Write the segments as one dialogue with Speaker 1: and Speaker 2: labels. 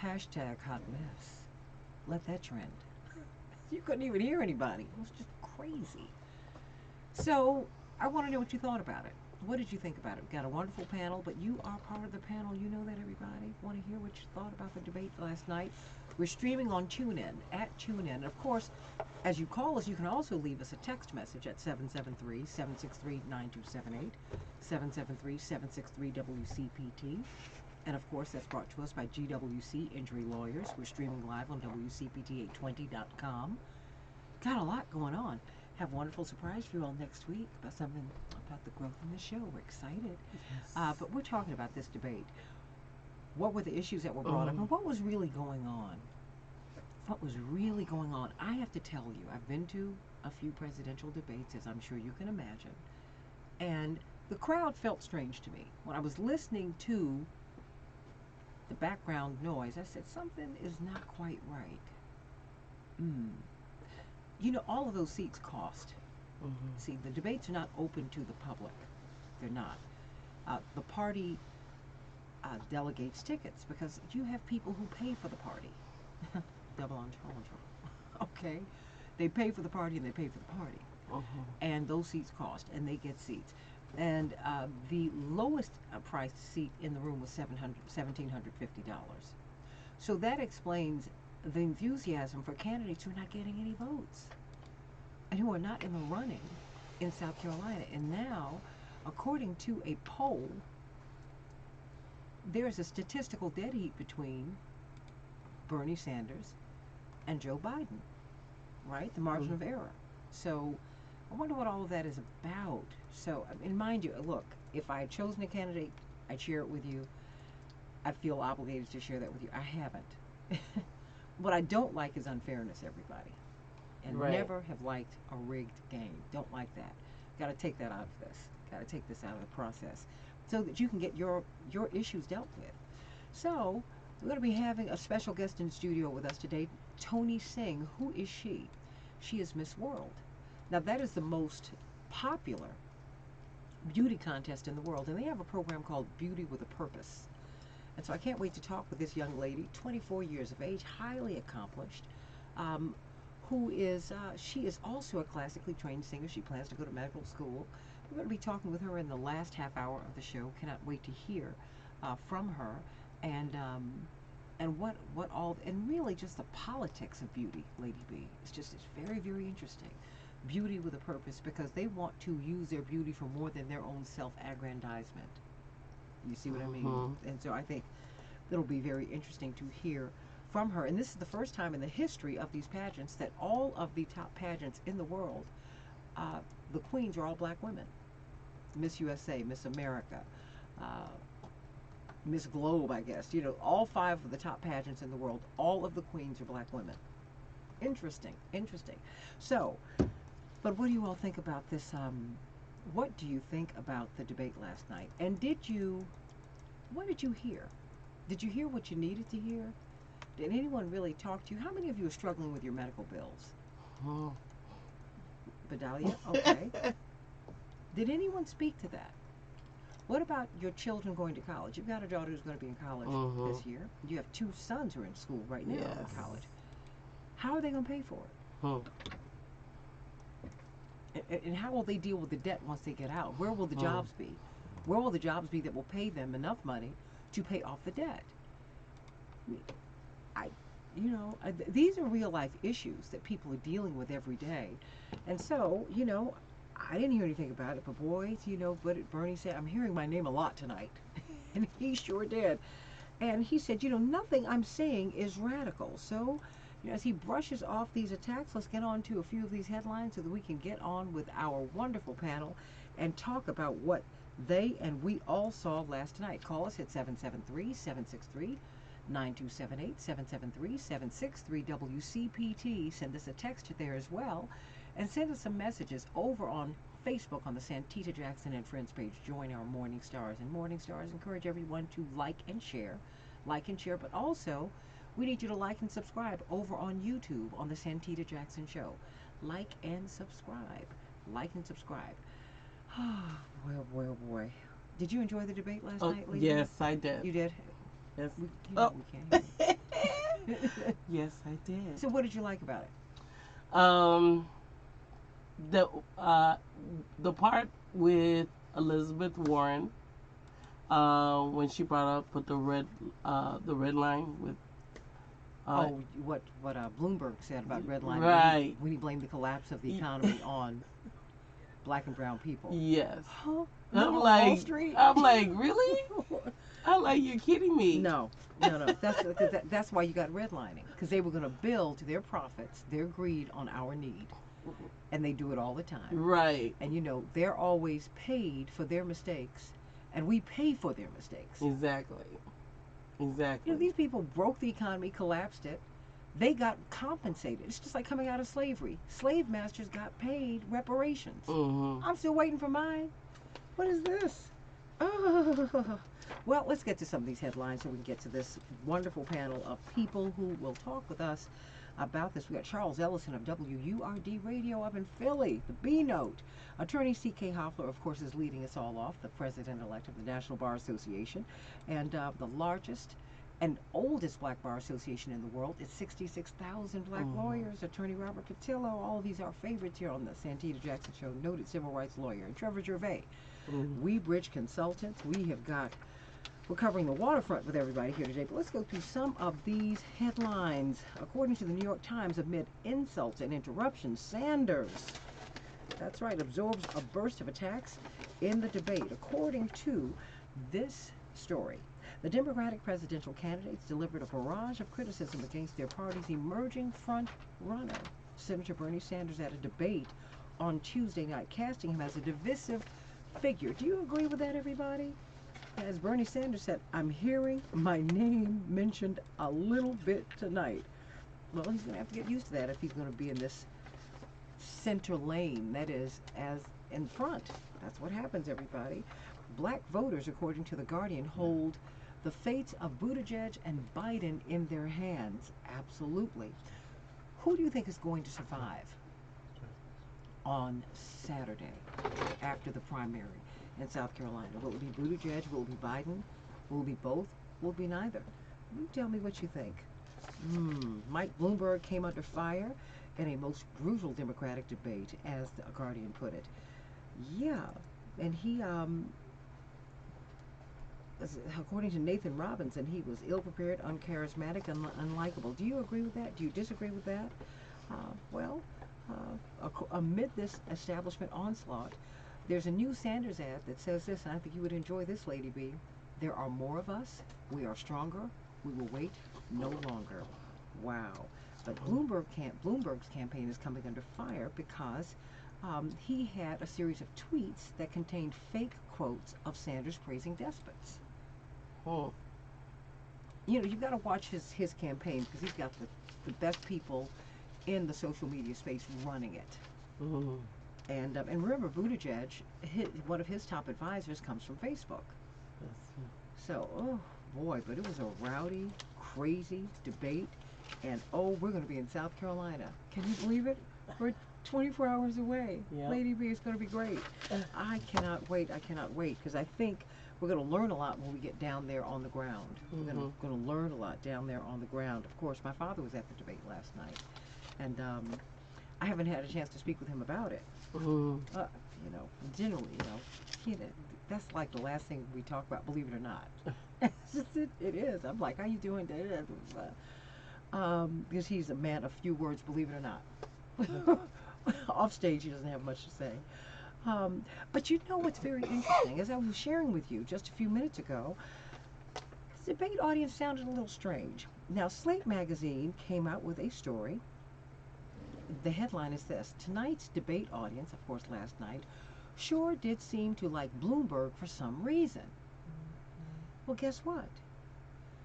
Speaker 1: Hashtag hot mess. Let that trend. You couldn't even hear anybody. It was just crazy. So I want to know what you thought about it. What did you think about it? We got a wonderful panel, but you are part of the panel. You know that, everybody. Want to hear what you thought about the debate last night? We're streaming on TuneIn, at TuneIn. And of course, as you call us, you can also leave us a text message at 773-763-9278, 773-763-WCPT. And of course, that's brought to us by GWC Injury Lawyers. We're streaming live on WCPT820.com. Got a lot going on. Have a wonderful surprise for you all next week about something about the growth in the show. We're excited.
Speaker 2: Yes.
Speaker 1: But we're talking about this debate. What were the issues that were brought up, and what was really going on? What was really going on? I have to tell you, I've been to a few presidential debates, as I'm sure you can imagine, and the crowd felt strange to me. When I was listening to the background noise, I said, something is not quite right. You know, all of those seats cost. See, the debates are not open to the public. They're not. The party delegates tickets because you have people who pay for the party. Double entendre. Okay? They pay for the party and they pay for the party. And those seats cost, and they get seats. And the lowest priced seat in the room was $1,750. So that explains the enthusiasm for candidates who are not getting any votes and who are not in the running in South Carolina. And now, according to a poll, there's a statistical dead heat between Bernie Sanders and Joe Biden, right? The margin of error. So I wonder what all of that is about. So, I mean, mind you, look, if I had chosen a candidate, I'd share it with you. I feel obligated to share that with you. I haven't. What I don't like is unfairness, everybody. And never have liked a rigged game. Don't like that. Got to take that out of this. Got to take this out of the process so that you can get your issues dealt with. So we're going to be having a special guest in studio with us today, Tony Singh. Who is she? She is Miss World. Now, that is the most popular beauty contest in the world, and they have a program called Beauty with a Purpose. And so I can't wait to talk with this young lady, 24 years of age, highly accomplished, who is, she is also a classically trained singer. She plans to go to medical school. We're going to be talking with her in the last half hour of the show. Cannot wait to hear from her, and what all, and really just the politics of beauty, Lady B. It's very, very interesting. Beauty with a purpose, because they want to use their beauty for more than their own self-aggrandizement. You see what I mean? And so I think it'll be very interesting to hear from her. And this is the first time in the history of these pageants that all of the top pageants in the world, the queens are all black women. Miss USA, Miss America, Miss Globe, I guess. You know, all 5 of the top pageants in the world, all of the queens are black women. Interesting, interesting. So, but what do you all think about this? What do you think about the debate last night? And what did you hear? Did you hear what you needed to hear? Did anyone really talk to you? How many of you are struggling with your medical bills? Bedalia? Okay. Did anyone speak to that? What about your children going to college? You've got a daughter who's going to be in college this year. You have 2 sons who are in school right now in college. How are they going to pay for it? And how will they deal with the debt once they get out? Where will the jobs be? Where will the jobs be that will pay them enough money to pay off the debt? These are real life issues that people are dealing with every day. And so, I didn't hear anything about it, but boy, what did Bernie say? I'm hearing my name a lot tonight. And he sure did. And he said, nothing I'm saying is radical. So, as he brushes off these attacks, let's get on to a few of these headlines so that we can get on with our wonderful panel and talk about what they and we all saw last night. Call us at 773-763-9278, 773-763-WCPT. Send us a text there as well. And send us some messages over on Facebook on the Santita, Jackson, and Friends page. Join our Morning Stars. And Morning Stars encourage everyone to like and share, but also we need you to like and subscribe over on YouTube on the Santita Jackson Show. Like and subscribe. Like and subscribe. Oh, boy. Did you enjoy the debate last night, lady?
Speaker 2: Yes, I did.
Speaker 1: You did?
Speaker 2: Yes.
Speaker 1: We can't hear you.
Speaker 2: Yes, I did.
Speaker 1: So what did you like about it?
Speaker 2: Um, the uh, the part with Elizabeth Warren, when she brought up with the red line with uh,
Speaker 1: Oh, what Bloomberg said about redlining
Speaker 2: right.
Speaker 1: when he blamed the collapse of the
Speaker 2: Y-
Speaker 1: economy on black and brown people.
Speaker 2: yes.
Speaker 1: Huh? Not
Speaker 2: I'm
Speaker 1: on Wall
Speaker 2: like,
Speaker 1: Street?
Speaker 2: I'm like, really? I'm like, you're kidding me.
Speaker 1: No, no, no. That's why you got redlining because they were going to build their profits, their greed on our need, and they do it all the time.
Speaker 2: Right.
Speaker 1: And they're always paid for their mistakes, and we pay for their mistakes.
Speaker 2: Exactly. Exactly.
Speaker 1: These people broke the economy, collapsed it. They got compensated. It's just like coming out of slavery. Slave masters got paid reparations.
Speaker 2: Mhm.
Speaker 1: I'm still waiting for mine. What is this? Oh. Well, let's get to some of these headlines so we can get to this wonderful panel of people who will talk with us about this. We got Charles Ellison of WURD Radio up in Philly, the B Note. Attorney C.K. Hoffler, of course, is leading us all off, the president-elect of the National Bar Association, and the largest and oldest black bar association in the world. It's 66,000 black lawyers. Attorney Robert Cotillo, all of these are favorites here on the Santita Jackson Show. Noted civil rights lawyer. And Trevor Gervais, WeBridge Consultants. We're covering the waterfront with everybody here today, but let's go through some of these headlines. According to the New York Times, amid insults and interruptions, Sanders, that's right, absorbs a burst of attacks in the debate. According to this story, the Democratic presidential candidates delivered a barrage of criticism against their party's emerging front runner, Senator Bernie Sanders, at a debate on Tuesday night, casting him as a divisive figure. Do you agree with that, everybody? As Bernie Sanders said, I'm hearing my name mentioned a little bit tonight. Well, he's going to have to get used to that if he's going to be in this center lane, that is, as in front. That's what happens, everybody. Black voters, according to The Guardian, hold the fates of Buttigieg and Biden in their hands. Absolutely. Who do you think is going to survive on Saturday after the primary in South Carolina? Will it be Buttigieg? Will it be Biden? Will it be both? Will it be neither? You tell me what you think. Mike Bloomberg came under fire in a most brutal Democratic debate, as the Guardian put it. Yeah, and he, according to Nathan Robinson, he was ill-prepared, uncharismatic, and unlikable. Do you agree with that? Do you disagree with that? Well, amid this establishment onslaught, there's a new Sanders ad that says this, and I think you would enjoy this, Lady B. There are more of us. We are stronger. We will wait no longer. Wow. But Bloomberg's campaign is coming under fire because he had a series of tweets that contained fake quotes of Sanders praising despots.
Speaker 2: Oh.
Speaker 1: You've got to watch his campaign because he's got the best people in the social media space running it. And remember, Buttigieg, one of his top advisors comes from Facebook. So, oh boy, but it was a rowdy, crazy debate. And oh, we're going to be in South Carolina. Can you believe it? We're 24 hours away.
Speaker 2: Yep.
Speaker 1: Lady B, it's going to be great. I cannot wait. I cannot wait because I think we're going to learn a lot when we get down there on the ground. We're going to learn a lot down there on the ground. Of course, my father was at the debate last night, and I haven't had a chance to speak with him about it. Generally, that's like the last thing we talk about, believe it or not. It is. I'm like, how you doing? Because he's a man of few words, believe it or not. Off stage, he doesn't have much to say. But what's very interesting, as I was sharing with you just a few minutes ago, the debate audience sounded a little strange. Now, Slate magazine came out with a story. The headline is this: tonight's debate audience, of course last night, sure did seem to like Bloomberg for some reason. Well, guess what?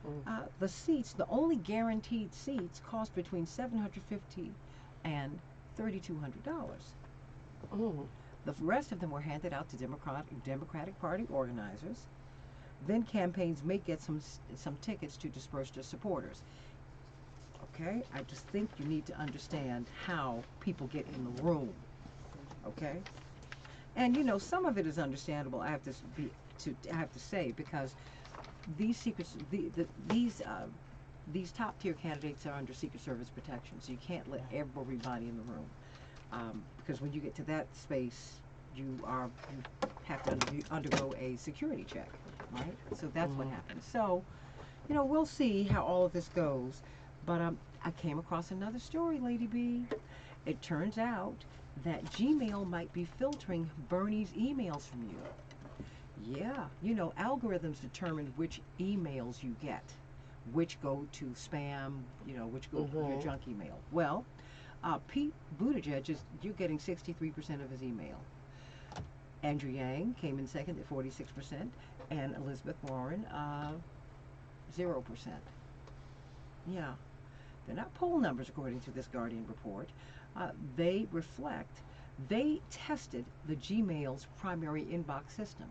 Speaker 1: The only guaranteed seats, cost between $750 and $3,200. The rest of them were handed out to Democratic Party organizers. Then campaigns may get some tickets to disperse to supporters. Okay, I just think you need to understand how people get in the room. Okay, and some of it is understandable. I have to say, because these secrets, these these top tier candidates are under Secret Service protection, so you can't let everybody in the room. Because when you get to that space, you have to undergo a security check, right? So that's what happens. So, we'll see how all of this goes. But I came across another story, Lady B. It turns out that Gmail might be filtering Bernie's emails from you. Yeah, algorithms determine which emails you get, which go to spam, which go to your junk email. Well, Pete Buttigieg you're getting 63% of his email. Andrew Yang came in second at 46%, and Elizabeth Warren, 0%. Yeah, they're not poll numbers according to this Guardian report. They reflect, they tested the Gmail's primary inbox system.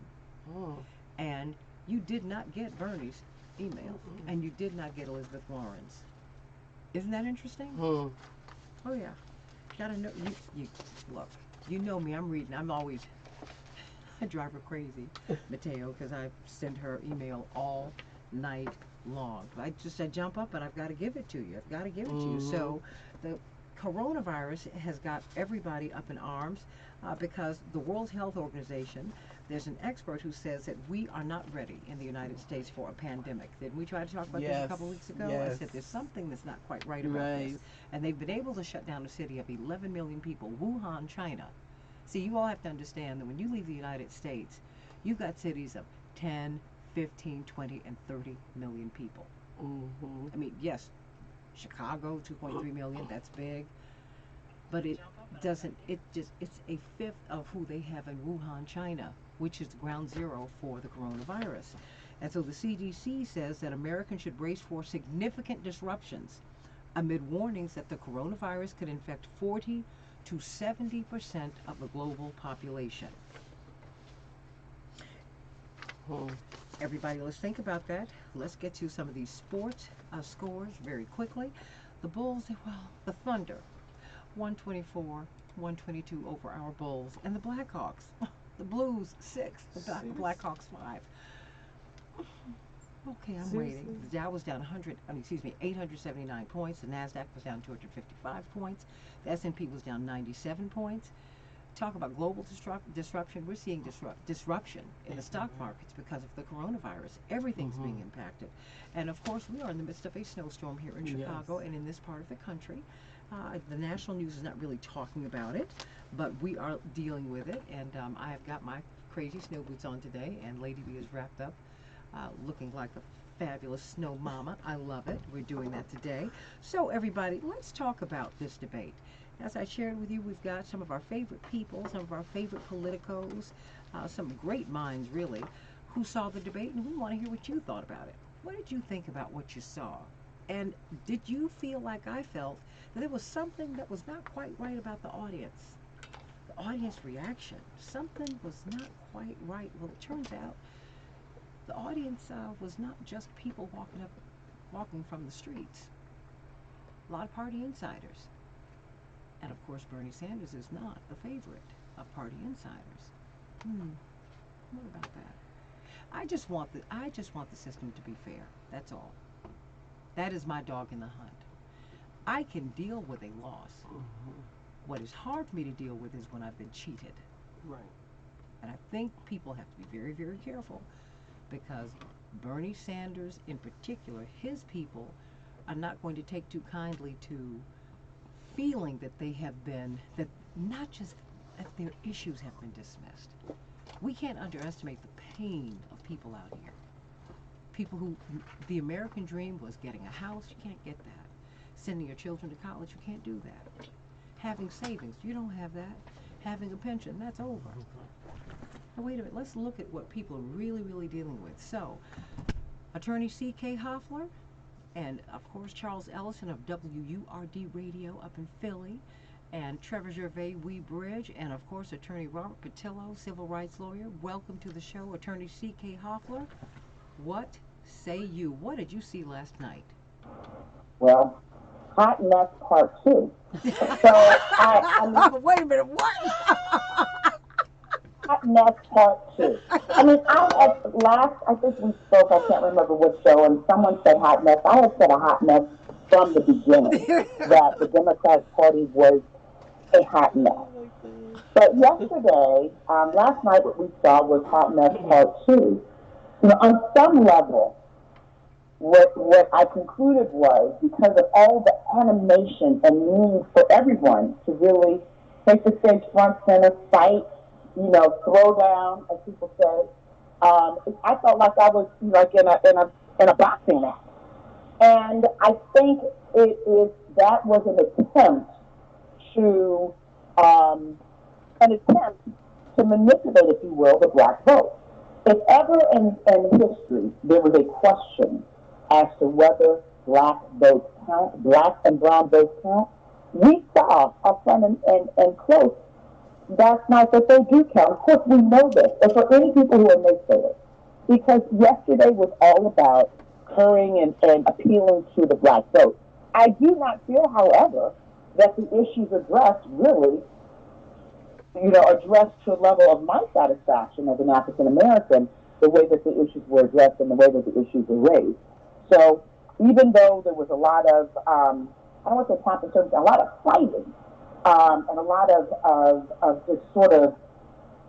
Speaker 1: And you did not get Bernie's email, and you did not get Elizabeth Warren's. Isn't that interesting? Oh yeah, gotta know. You look. You know me. I'm reading. I'm always. I drive her crazy, Mateo, because I send her email all night long. I jump up and I've got to give it to you. I've got to give it to you. So the coronavirus has got everybody up in arms because the World Health Organization, there's an expert who says that we are not ready in the United States for a pandemic. Didn't we try to talk about this a couple weeks ago? I said there's something that's not quite right about this. And they've been able to shut down a city of 11 million people, Wuhan, China. See, you all have to understand that when you leave the United States, you've got cities of 10, 15, 20, and 30 million people. I mean, yes, Chicago, 2.3 million, that's big. But it doesn't, it's a fifth of who they have in Wuhan, China, which is ground zero for the coronavirus. And so the CDC says that Americans should brace for significant disruptions amid warnings that the coronavirus could infect 40 to 70% of the global population. Everybody, let's think about that. Let's get to some of these sports scores very quickly. The Bulls, the Thunder, 124, 122 over our Bulls. And the Blackhawks, the Blues, 6, the Blackhawks, 5. Okay, I'm waiting. The Dow was down 879 points. The NASDAQ was down 255 points. The S&P was down 97 points. Talk about global disruption. We're seeing disruption in the stock markets because of the coronavirus. Everything's being impacted. And of course, we are in the midst of a snowstorm here in Chicago and in this part of the country. The national news is not really talking about it, but we are dealing with it. And I have got my crazy snow boots on today, and Lady B is wrapped up, looking like a fabulous snow mama. I love it. We're doing that today. So everybody, let's talk about this debate. As I shared with you, we've got some of our favorite people, some of our favorite politicos, some great minds, really, who saw the debate, and we want to hear what you thought about it. What did you think about what you saw? And did you feel like I felt that there was something that was not quite right about the audience? The audience reaction. Something was not quite right. Well, it turns out the audience was not just people walking from the streets. A lot of party insiders. And of course, Bernie Sanders is not the favorite of party insiders. What about that? I just want the system to be fair. That's all. That is my dog in the hunt. I can deal with a loss. What is hard for me to deal with is when I've been cheated.
Speaker 2: Right.
Speaker 1: And I think people have to be very, very careful because Bernie Sanders in particular, his people are not going to take too kindly to feeling that they have been, that not just that their issues have been dismissed. We can't underestimate the pain of people out here. People who, the American dream was getting a house, you can't get that. Sending your children to college, you can't do that. Having savings, you don't have that. Having a pension, that's over. Now wait a minute, let's look at what people are really, really dealing with. So, Attorney C.K. Hoffler, and of course Charles Ellison of WURD Radio up in Philly, and Trevor Gervais, Wee Bridge, and of course Attorney Robert Patillo, civil rights lawyer. Welcome to the show, Attorney C.K. Hoffler. What say you? What did you see last night?
Speaker 3: Well, hot mess part 2. So I mean,
Speaker 1: wait a minute, what?
Speaker 3: Hot mess part two. I mean, I had last, I think we spoke, I can't remember which show, and someone said hot mess. I had said a hot mess from the beginning that the Democratic Party was a hot mess.
Speaker 2: Oh my god.
Speaker 3: But yesterday, last night, what we saw was hot mess part two. You know, on some level, what I concluded was because of all the animation and need for everyone to really take the stage front center, fight, you know, throw down, as people say. I felt like I was like in a boxing match, and I think it is that was to um, an attempt to manipulate, if you will, the black vote. If ever in history there was a question as to whether black votes count, black and brown votes count, we saw up front and close last night that they do count. Of course, we know this. And for any people who are naysayers, because yesterday was all about currying and appealing to the black vote. I do not feel, however, that the issues addressed really addressed to a level of my satisfaction as an African American, the way that the issues were addressed and the way that the issues were raised. So even though there was a lot of, I don't want to say competition, a lot of fighting, and a lot of just sort of,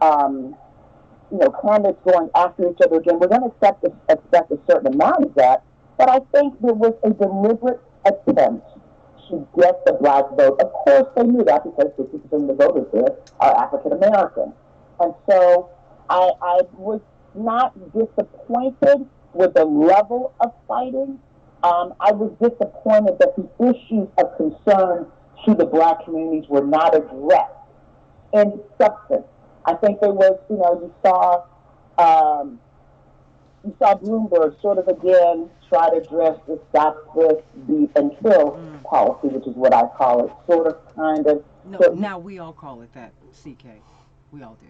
Speaker 3: um, candidates going after each other again, we're going to expect a certain amount of that. But I think there was a deliberate attempt to get the black vote. Of course, they knew that because 50% of the voters there are African American. And so I was not disappointed with the level of fighting. I was disappointed that the issues of concern to the black communities were not addressed in substance. I think there was, um, you saw Bloomberg sort of again try to address the stop, this, beat, and kill
Speaker 1: Mm.
Speaker 3: policy, which is what I call it, sort of, kind of.
Speaker 1: No,
Speaker 3: So
Speaker 1: now we all call it that, CK. We all do.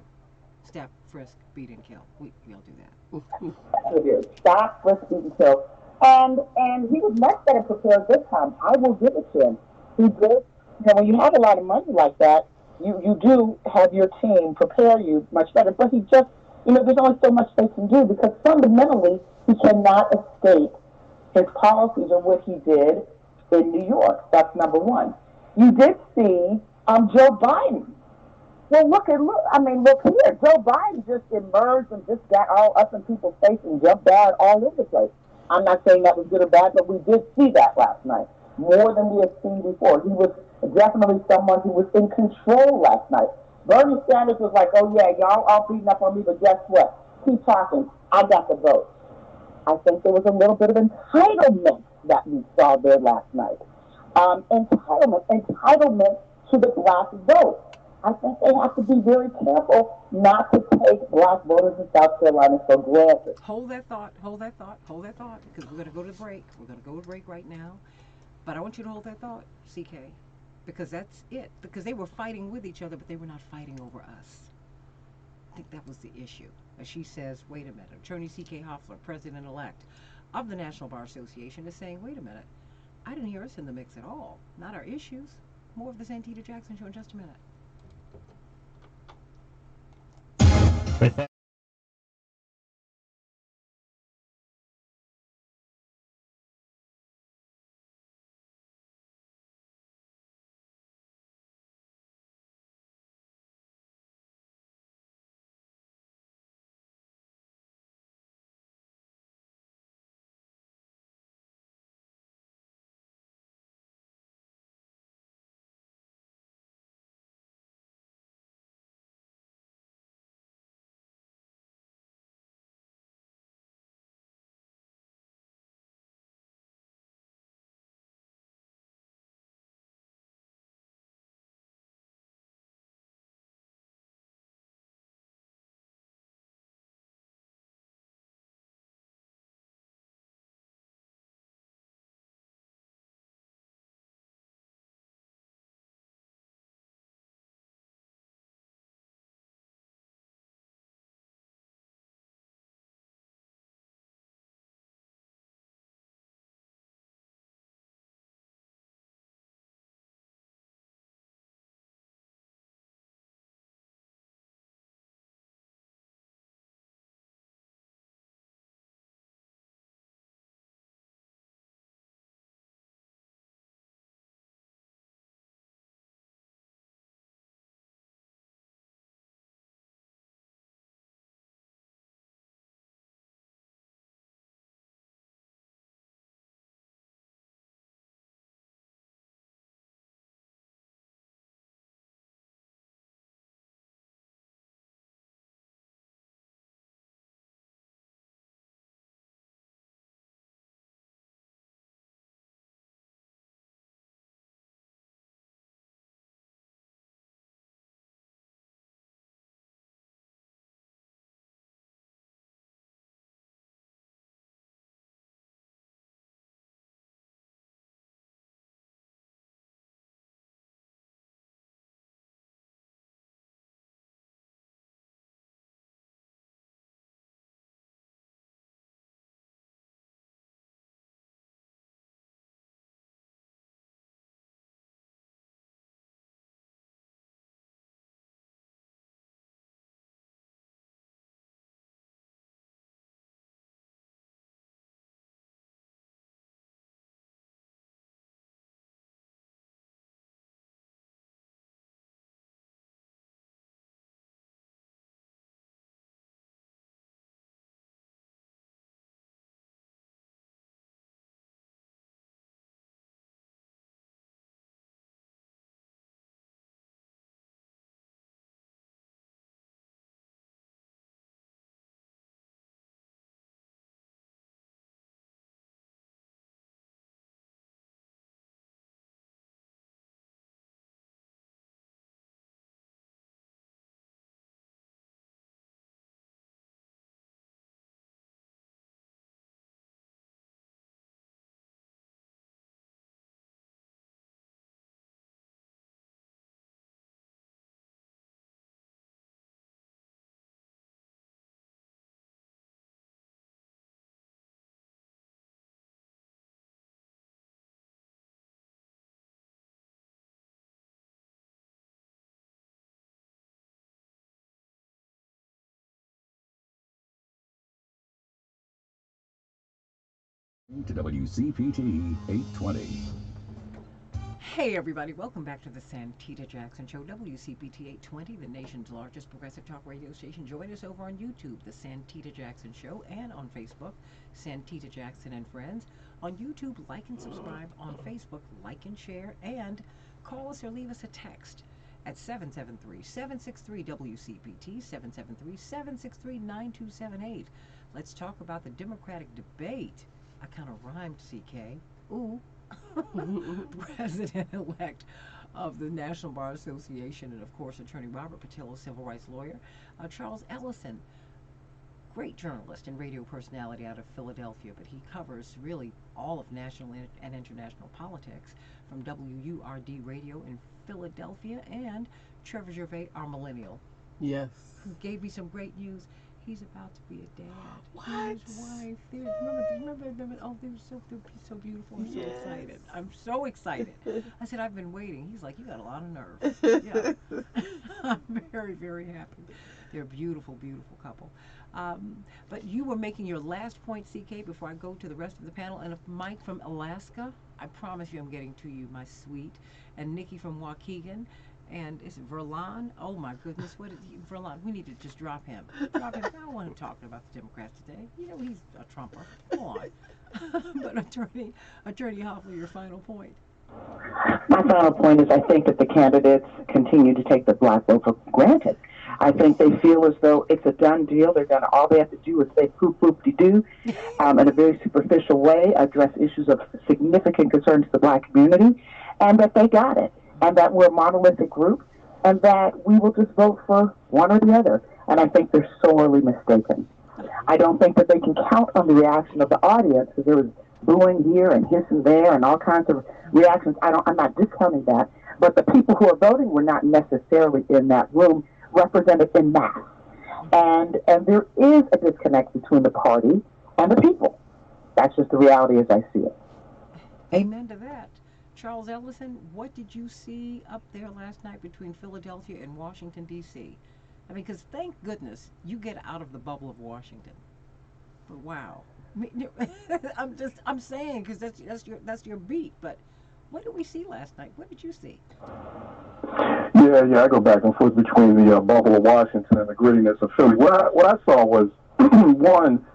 Speaker 1: Step, frisk, beat, and kill. We all do that.
Speaker 3: that's what it is. Stop, frisk, beat, and kill. And he was much better prepared this time. I will give it to him. He did. When you have a lot of money like that, you do have your team prepare you much better. But he just, there's only so much they can do because fundamentally he cannot escape his policies or what he did in New York. That's number one. You did see Joe Biden. Well, I mean, look here. Joe Biden just emerged and just got all up in people's face and jumped out all over the place. I'm not saying that was good or bad, but we did see that last night more than we had seen before. He was definitely someone who was in control last night. Bernie Sanders was like, "Oh yeah, y'all all beating up on me, but guess what? Keep talking. I got the vote." I think there was a little bit of entitlement that we saw there last night. Entitlement to the black vote. I think they have to be very careful not to take black voters in South Carolina for granted.
Speaker 1: Hold that thought, hold that thought, hold that thought, because we're going to go to break. We're going to go to break right now. But I want you to hold that thought, CK, because that's it. Because they were fighting with each other, but they were not fighting over us. I think that was the issue. As she says, wait a minute. Attorney C.K. Hoffler, president elect of the National Bar Association, is saying, wait a minute. I didn't hear us in the mix at all. Not our issues. More of the Santita Jackson show in just a minute.
Speaker 4: To WCPT 820.
Speaker 1: Hey everybody, welcome back to the Santita Jackson Show, WCPT 820, the nation's largest progressive talk radio station. Join us over on YouTube, the Santita Jackson Show, and on Facebook, Santita Jackson and Friends. On YouTube, like and subscribe. On Facebook, like and share, and call us or leave us a text at 773-763-WCPT, 773-763-9278. Let's talk about the Democratic debate. I kind of rhymed, CK. Ooh. President-elect of the National Bar Association and, of course, Attorney Robert Patillo, civil rights lawyer. Charles Ellison, great journalist and radio personality out of Philadelphia, but he covers really all of national and international politics from WURD Radio in Philadelphia, and Trevor Gervais, our millennial,
Speaker 2: Yes.
Speaker 1: who gave me some great news. He's about to be a dad.
Speaker 2: What?
Speaker 1: His wife. Remember. Oh, they're so beautiful. I'm so
Speaker 2: Yes.
Speaker 1: excited. I'm so excited. I said, I've been waiting. He's like, you got a lot of nerve. Yeah. I'm very, very happy. They're a beautiful, beautiful couple. But you were making your last point, CK, before I go to the rest of the panel. And Mike from Alaska, I promise you I'm getting to you, my sweet. And Nikki from Waukegan. And is it Verlon? Oh my goodness, what is he? Verlon? We need to just drop him. Drop him. I don't want him talking about the Democrats today. You know he's a Trumper. Come on. But Attorney Hoffler, your final point.
Speaker 3: My final point is I think that the candidates continue to take the black vote for granted. I think they feel as though it's a done deal. All they have to do is say poop poop de doo, in a very superficial way, address issues of significant concern to the black community, and that they got it. And that we're a monolithic group, and that we will just vote for one or the other. And I think they're sorely mistaken. I don't think that they can count on the reaction of the audience, because there was booing here and hissing there and all kinds of reactions. I'm not discounting that. But the people who are voting were not necessarily in that room represented in mass. And there is a disconnect between the party and the people. That's just the reality as I see it.
Speaker 1: Amen to that. Charles Ellison, what did you see up there last night between Philadelphia and Washington, D.C.? I mean, because thank goodness you get out of the bubble of Washington. But wow. I'm saying, because that's your beat. But what did we see last night? What did you see?
Speaker 5: Yeah, I go back and forth between the bubble of Washington and the grittiness of Philly. What I saw was, one,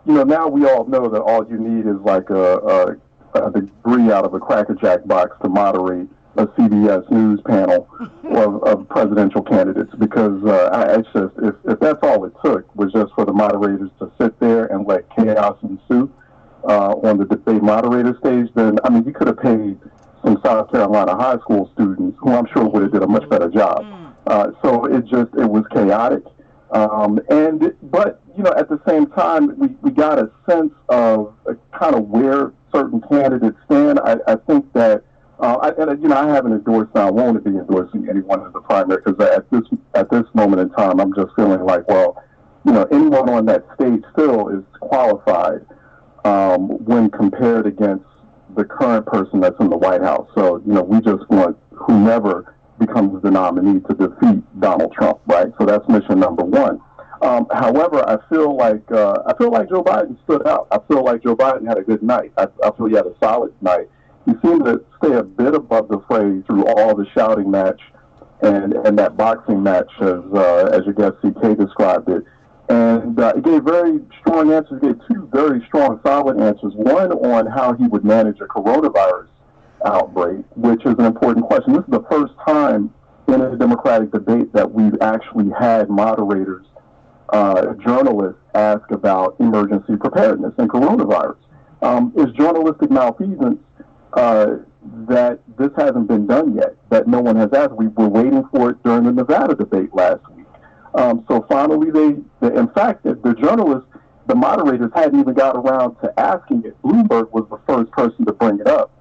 Speaker 5: now we all know that all you need is like a degree out of a Cracker Jack box to moderate a CBS News panel of presidential candidates, because if that's all it took was just for the moderators to sit there and let chaos ensue on the debate moderator stage, then you could have paid some South Carolina high school students who I'm sure would have did a much better job. So it was chaotic, but at the same time we got a sense of kind of where certain candidates stand. I think that, I haven't endorsed, I won't be endorsing anyone in the primary, because at this moment in time, I'm just feeling like, well, anyone on that stage still is qualified when compared against the current person that's in the White House. So, we just want whomever becomes the nominee to defeat Donald Trump, right? So that's mission number one. However, I feel like Joe Biden stood out. I feel like Joe Biden had a good night. I feel he had a solid night. He seemed to stay a bit above the fray through all the shouting match and that boxing match, as your guest CK described it. And he gave very strong answers. He gave two very strong, solid answers. One on how he would manage a coronavirus outbreak, which is an important question. This is the first time in a Democratic debate that we've actually had moderators, journalists ask about emergency preparedness and coronavirus. Is journalistic malfeasance that this hasn't been done yet, that no one has asked? We were waiting for it during the Nevada debate last week. So finally, in fact, the journalists, the moderators hadn't even got around to asking it. Bloomberg was the first person to bring it up.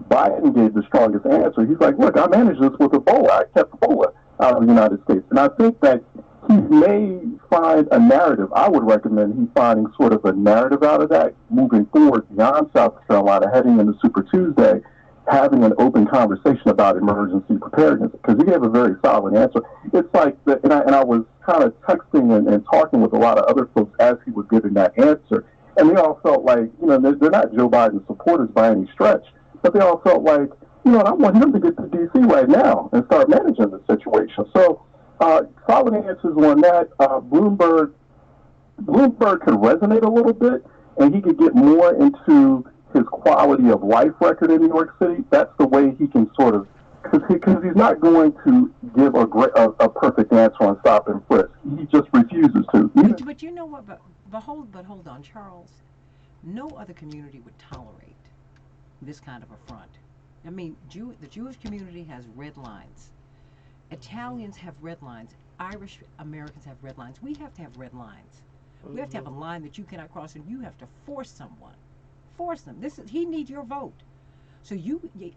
Speaker 5: Biden gave the strongest answer. He's like, look, I managed this with Ebola. I kept Ebola out of the United States. And I think that he may find a narrative. I would recommend he finding sort of a narrative out of that moving forward beyond South Carolina, heading into Super Tuesday, having an open conversation about emergency preparedness, because he gave a very solid answer. It's like, and I was kind of texting and talking with a lot of other folks as he was giving that answer, and they all felt like, they're not Joe Biden supporters by any stretch, but they all felt like, I want him to get to D.C. right now and start managing the situation. So, solid answers on that. Bloomberg could resonate a little bit, and he could get more into his quality of life record in New York City. That's the way he can sort of, because he's not going to give a perfect answer on stop and frisk. He just refuses to.
Speaker 1: But you know what? But hold on, Charles. No other community would tolerate this kind of affront. I mean, the Jewish community has red lines. Italians have red lines. Irish Americans have red lines. We have to have red lines. We have to have a line that you cannot cross, and you have to force someone. Force them. He needs your vote. So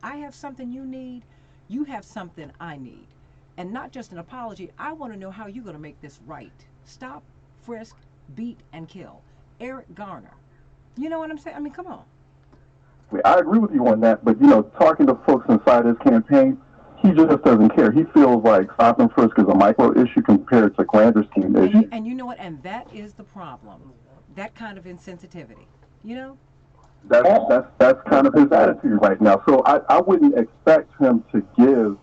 Speaker 1: I have something you need. You have something I need. And not just an apology. I want to know how you're going to make this right. Stop, frisk, beat, and kill. Eric Garner. You know what I'm saying? I mean, come on.
Speaker 5: I agree with you on that, but talking to folks inside his campaign, he just doesn't care. He feels like stop and frisk is a micro issue compared to grander scheme issues.
Speaker 1: And you know what? And that is the problem. That kind of insensitivity.
Speaker 5: That's kind of his attitude right now. So I wouldn't expect him to give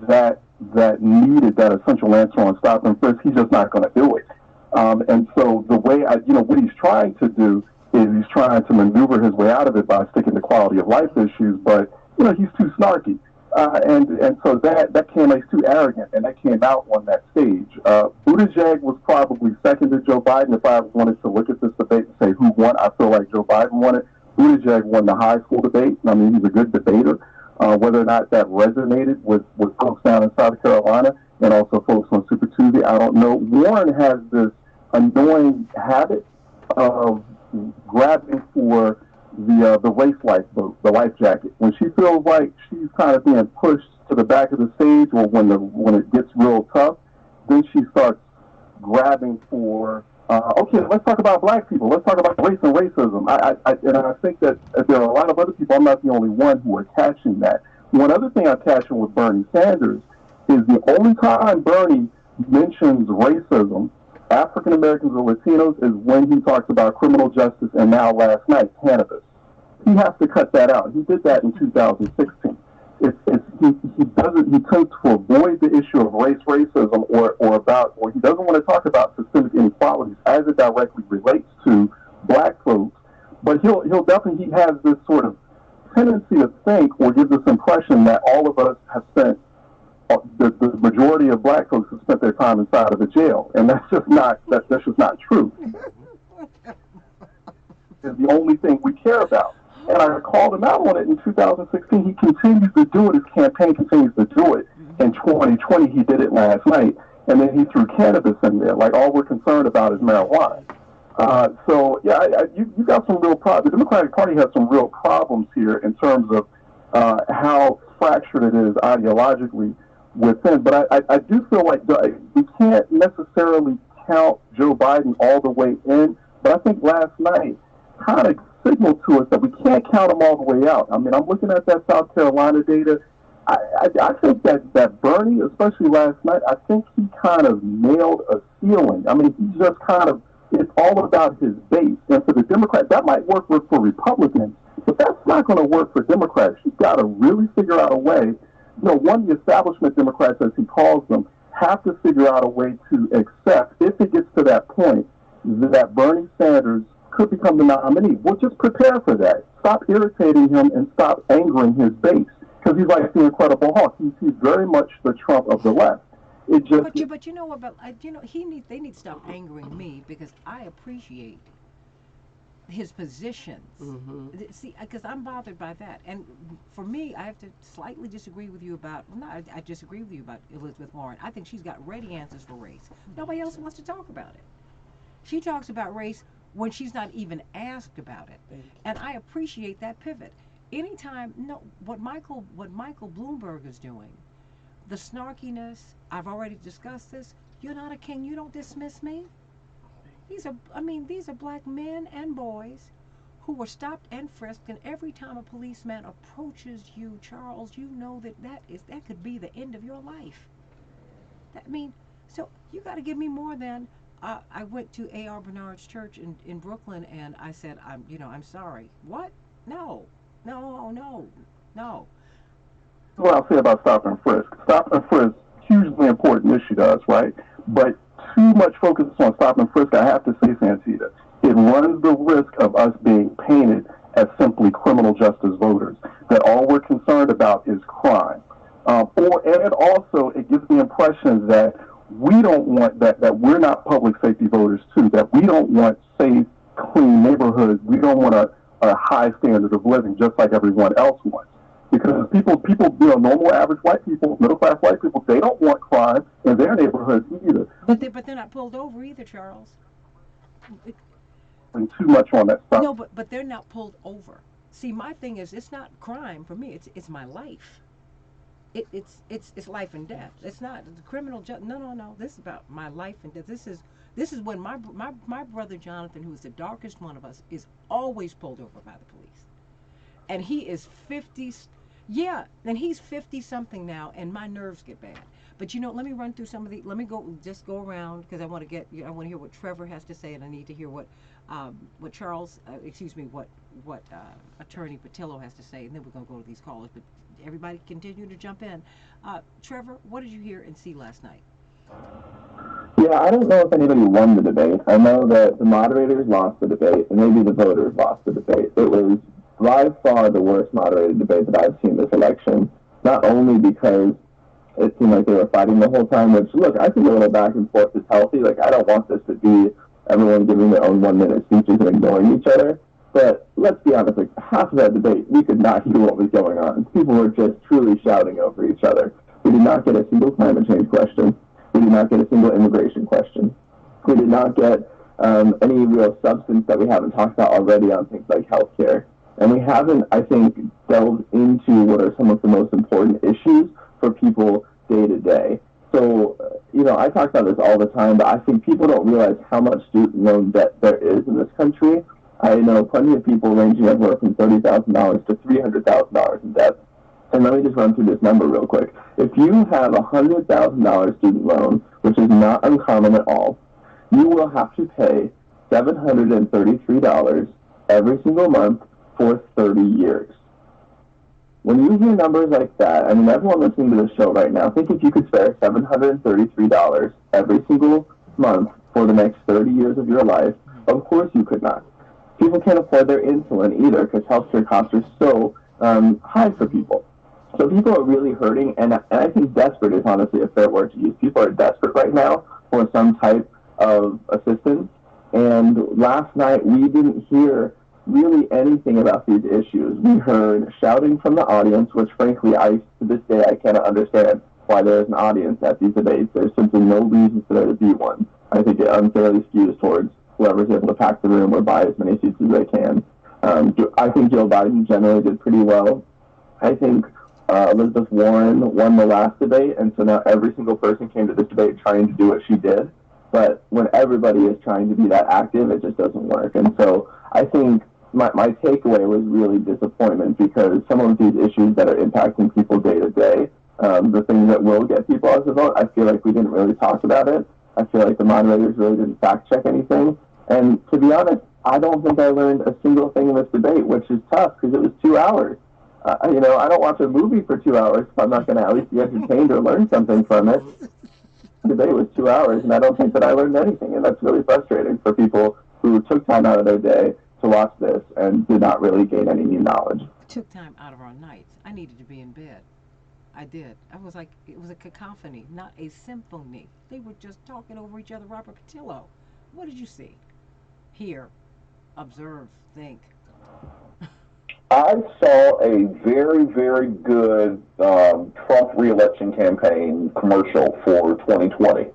Speaker 5: that essential answer on stop and frisk. He's just not going to do it. And so the way what he's trying to do is he's trying to maneuver his way out of it by sticking to quality of life issues, but he's too snarky. And so that came out too arrogant, and that came out on that stage. Buttigieg was probably second to Joe Biden. If I wanted to look at this debate and say who won, I feel like Joe Biden won it. Buttigieg won the high school debate. I mean, he's a good debater. Whether or not that resonated with folks down in South Carolina and also folks on Super Tuesday, I don't know. Warren has this annoying habit of grabbing for the race lifeboat, the life jacket. When she feels like she's kind of being pushed to the back of the stage, or when it gets real tough, then she starts grabbing for. Okay, let's talk about black people. Let's talk about race and racism. I think that there are a lot of other people. I'm not the only one who are catching that. One other thing I'm catching with Bernie Sanders is the only time Bernie mentions racism, African Americans or Latinos, is when he talks about criminal justice and now last night, cannabis. He has to cut that out. He did that in 2016. He tends to avoid the issue of racism, or he doesn't want to talk about systemic inequalities as it directly relates to black folks. But he has this sort of tendency to think or give this impression that all of us have spent, the majority of black folks have spent their time inside of a jail, and that's just not true. It's the only thing we care about. And I called him out on it in 2016. He continues to do it. His campaign continues to do it. In 2020, he did it last night. And then he threw cannabis in there. Like, all we're concerned about is marijuana. You got some real problems. The Democratic Party has some real problems here in terms of how fractured it is ideologically within. But I do feel like we can't necessarily count Joe Biden all the way in. But I think last night kind of signaled to us that we can't count him all the way out. I mean, I'm looking at that South Carolina data. I think that Bernie, especially last night, I think he kind of nailed a ceiling. I mean, he just kind of, it's all about his base. And for the Democrats, that might work for Republicans, but that's not going to work for Democrats. You've got to really figure out a way. The establishment Democrats, as he calls them, have to figure out a way to accept, if it gets to that point, that Bernie Sanders could become the nominee. Well, just prepare for that. Stop irritating him and stop angering his base, because he's like the Incredible Hulk. He's very much the Trump of the left. It just.
Speaker 1: But you know what? But they need to stop angering me, because I appreciate his positions. Mm-hmm. See, because I'm bothered by that, and for me, I have to slightly disagree with you about. No, I disagree with you about Elizabeth Warren. I think she's got ready answers for race. Nobody else wants to talk about it. She talks about race when she's not even asked about it. And I appreciate that pivot. Anytime, what Michael Bloomberg is doing, the snarkiness, I've already discussed this, you're not a king, you don't dismiss me. These are black men and boys who were stopped and frisked, and every time a policeman approaches you, Charles, you know that could be the end of your life. So you got to give me more than I went to A.R. Bernard's church in Brooklyn, and I said, I'm sorry. What? No, no, no, no.
Speaker 5: What I'll say about stop and frisk. Stop and frisk, hugely important issue to us, right? But too much focus on stop and frisk, I have to say, Santita, it runs the risk of us being painted as simply criminal justice voters, that all we're concerned about is crime. And also, it gives the impression that we don't want that we're not public safety voters too, that we don't want safe, clean neighborhoods. We don't want a high standard of living just like everyone else wants. Because people, normal average white people, middle class white people, they don't want crime in their neighborhoods either.
Speaker 1: But they're not pulled over either, Charles.
Speaker 5: And too much on that stuff.
Speaker 1: No, but they're not pulled over. See, my thing is, it's not crime for me. It's my life. It's life and death. It's not the criminal. No. This is about my life and death. This is when my brother Jonathan, who is the darkest one of us, is always pulled over by the police, and he is 50. Yeah, and he's 50 something now, and my nerves get bad. But let me run through some of the. Let me go around because I want to hear what Trevor has to say, and I need to hear what Charles, what Attorney Patillo has to say, and then we're gonna go to these callers. But everybody continue to jump in. Trevor, what did you hear and see last night?
Speaker 6: Yeah, I don't know if anybody won the debate. I know that the moderators lost the debate, and maybe the voters lost the debate. It was by far the worst moderated debate that I've seen this election. Not only because it seemed like they were fighting the whole time, which, look, I think a little back and forth is healthy. Like, I don't want this to be everyone giving their own 1-minute speeches and ignoring each other. But let's be honest, like, half of that debate, we could not hear what was going on. People were just truly shouting over each other. We did not get a single climate change question. We did not get a single immigration question. We did not get any real substance that we haven't talked about already on things like healthcare. And we haven't, I think, delved into what are some of the most important issues for people day to day. So, I talk about this all the time, but I think people don't realize how much student loan debt there is in this country. I know plenty of people ranging everywhere from $30,000 to $300,000 in debt. And let me just run through this number real quick. If you have a $100,000 student loan, which is not uncommon at all, you will have to pay $733 every single month for 30 years. When you hear numbers like that, I mean, everyone listening to this show right now, think if you could spare $733 every single month for the next 30 years of your life, of course you could not. People can't afford their insulin either because healthcare costs are so high for people. So people are really hurting, and I think desperate is honestly a fair word to use. People are desperate right now for some type of assistance, and last night we didn't hear really anything about these issues. We heard shouting from the audience, which frankly, to this day, I cannot understand why there is an audience at these debates. There's simply no reason for there to be one. I think it unfairly skews towards whoever's able to pack the room or buy as many seats as they can. I think Joe Biden generally did pretty well. I think Elizabeth Warren won the last debate, and so now every single person came to this debate trying to do what she did. But when everybody is trying to be that active, it just doesn't work. And so I think my takeaway was really disappointment because some of these issues that are impacting people day to day, the things that will get people out to vote, I feel like we didn't really talk about it. I feel like the moderators really didn't fact check anything. And to be honest, I don't think I learned a single thing in this debate, which is tough because it was 2 hours. I don't watch a movie for 2 hours if I'm not going to at least be entertained or learn something from it. The debate was 2 hours, and I don't think that I learned anything, and that's really frustrating for people who took time out of their day to watch this and did not really gain any new knowledge.
Speaker 1: Took time out of our nights. I needed to be in bed. I did. I was like, it was a cacophony, not a symphony. They were just talking over each other. Robert Patillo, what did you see? Hear, observe, think.
Speaker 7: I saw a very, very good Trump reelection campaign commercial for 2020.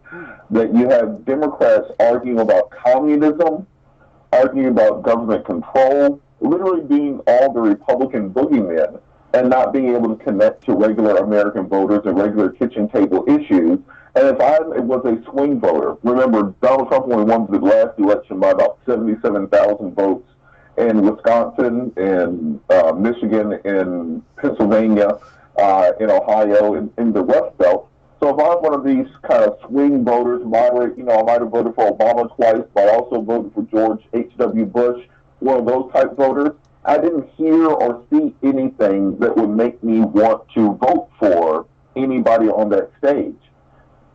Speaker 7: That you have Democrats arguing about communism, arguing about government control, literally being all the Republican boogeymen and not being able to connect to regular American voters and regular kitchen table issues. And if I was a swing voter, remember Donald Trump only won the last election by about 77,000 votes in Wisconsin, in Michigan, in Pennsylvania, in Ohio, in the Rust Belt. So So if I'm one of these kind of swing voters, moderate, I might have voted for Obama twice, but I also voted for George H.W. Bush, one of those type voters. I didn't hear or see anything that would make me want to vote for anybody on that stage.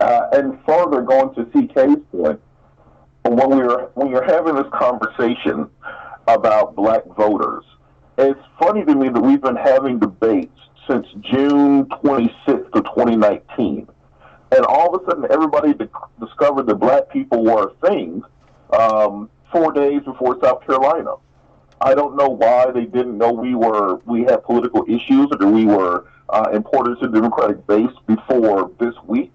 Speaker 7: And further, going to CK's point, when you're having this conversation about black voters, it's funny to me that we've been having debates since June 26th of 2019. And all of a sudden, everybody discovered that black people were a thing 4 days before South Carolina. I don't know why they didn't know we had political issues or that we were important to the Democratic base before this week.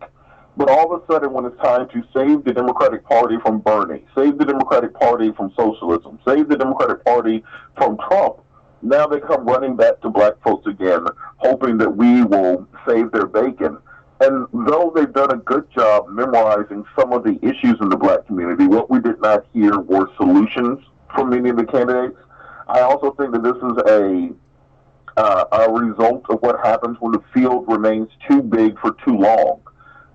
Speaker 7: But all of a sudden, when it's time to save the Democratic Party from Bernie, save the Democratic Party from socialism, save the Democratic Party from Trump, now they come running back to black folks again, hoping that we will save their bacon. And though they've done a good job memorizing some of the issues in the black community, what we did not hear were solutions from many of the candidates. I also think that this is a result of what happens when the field remains too big for too long.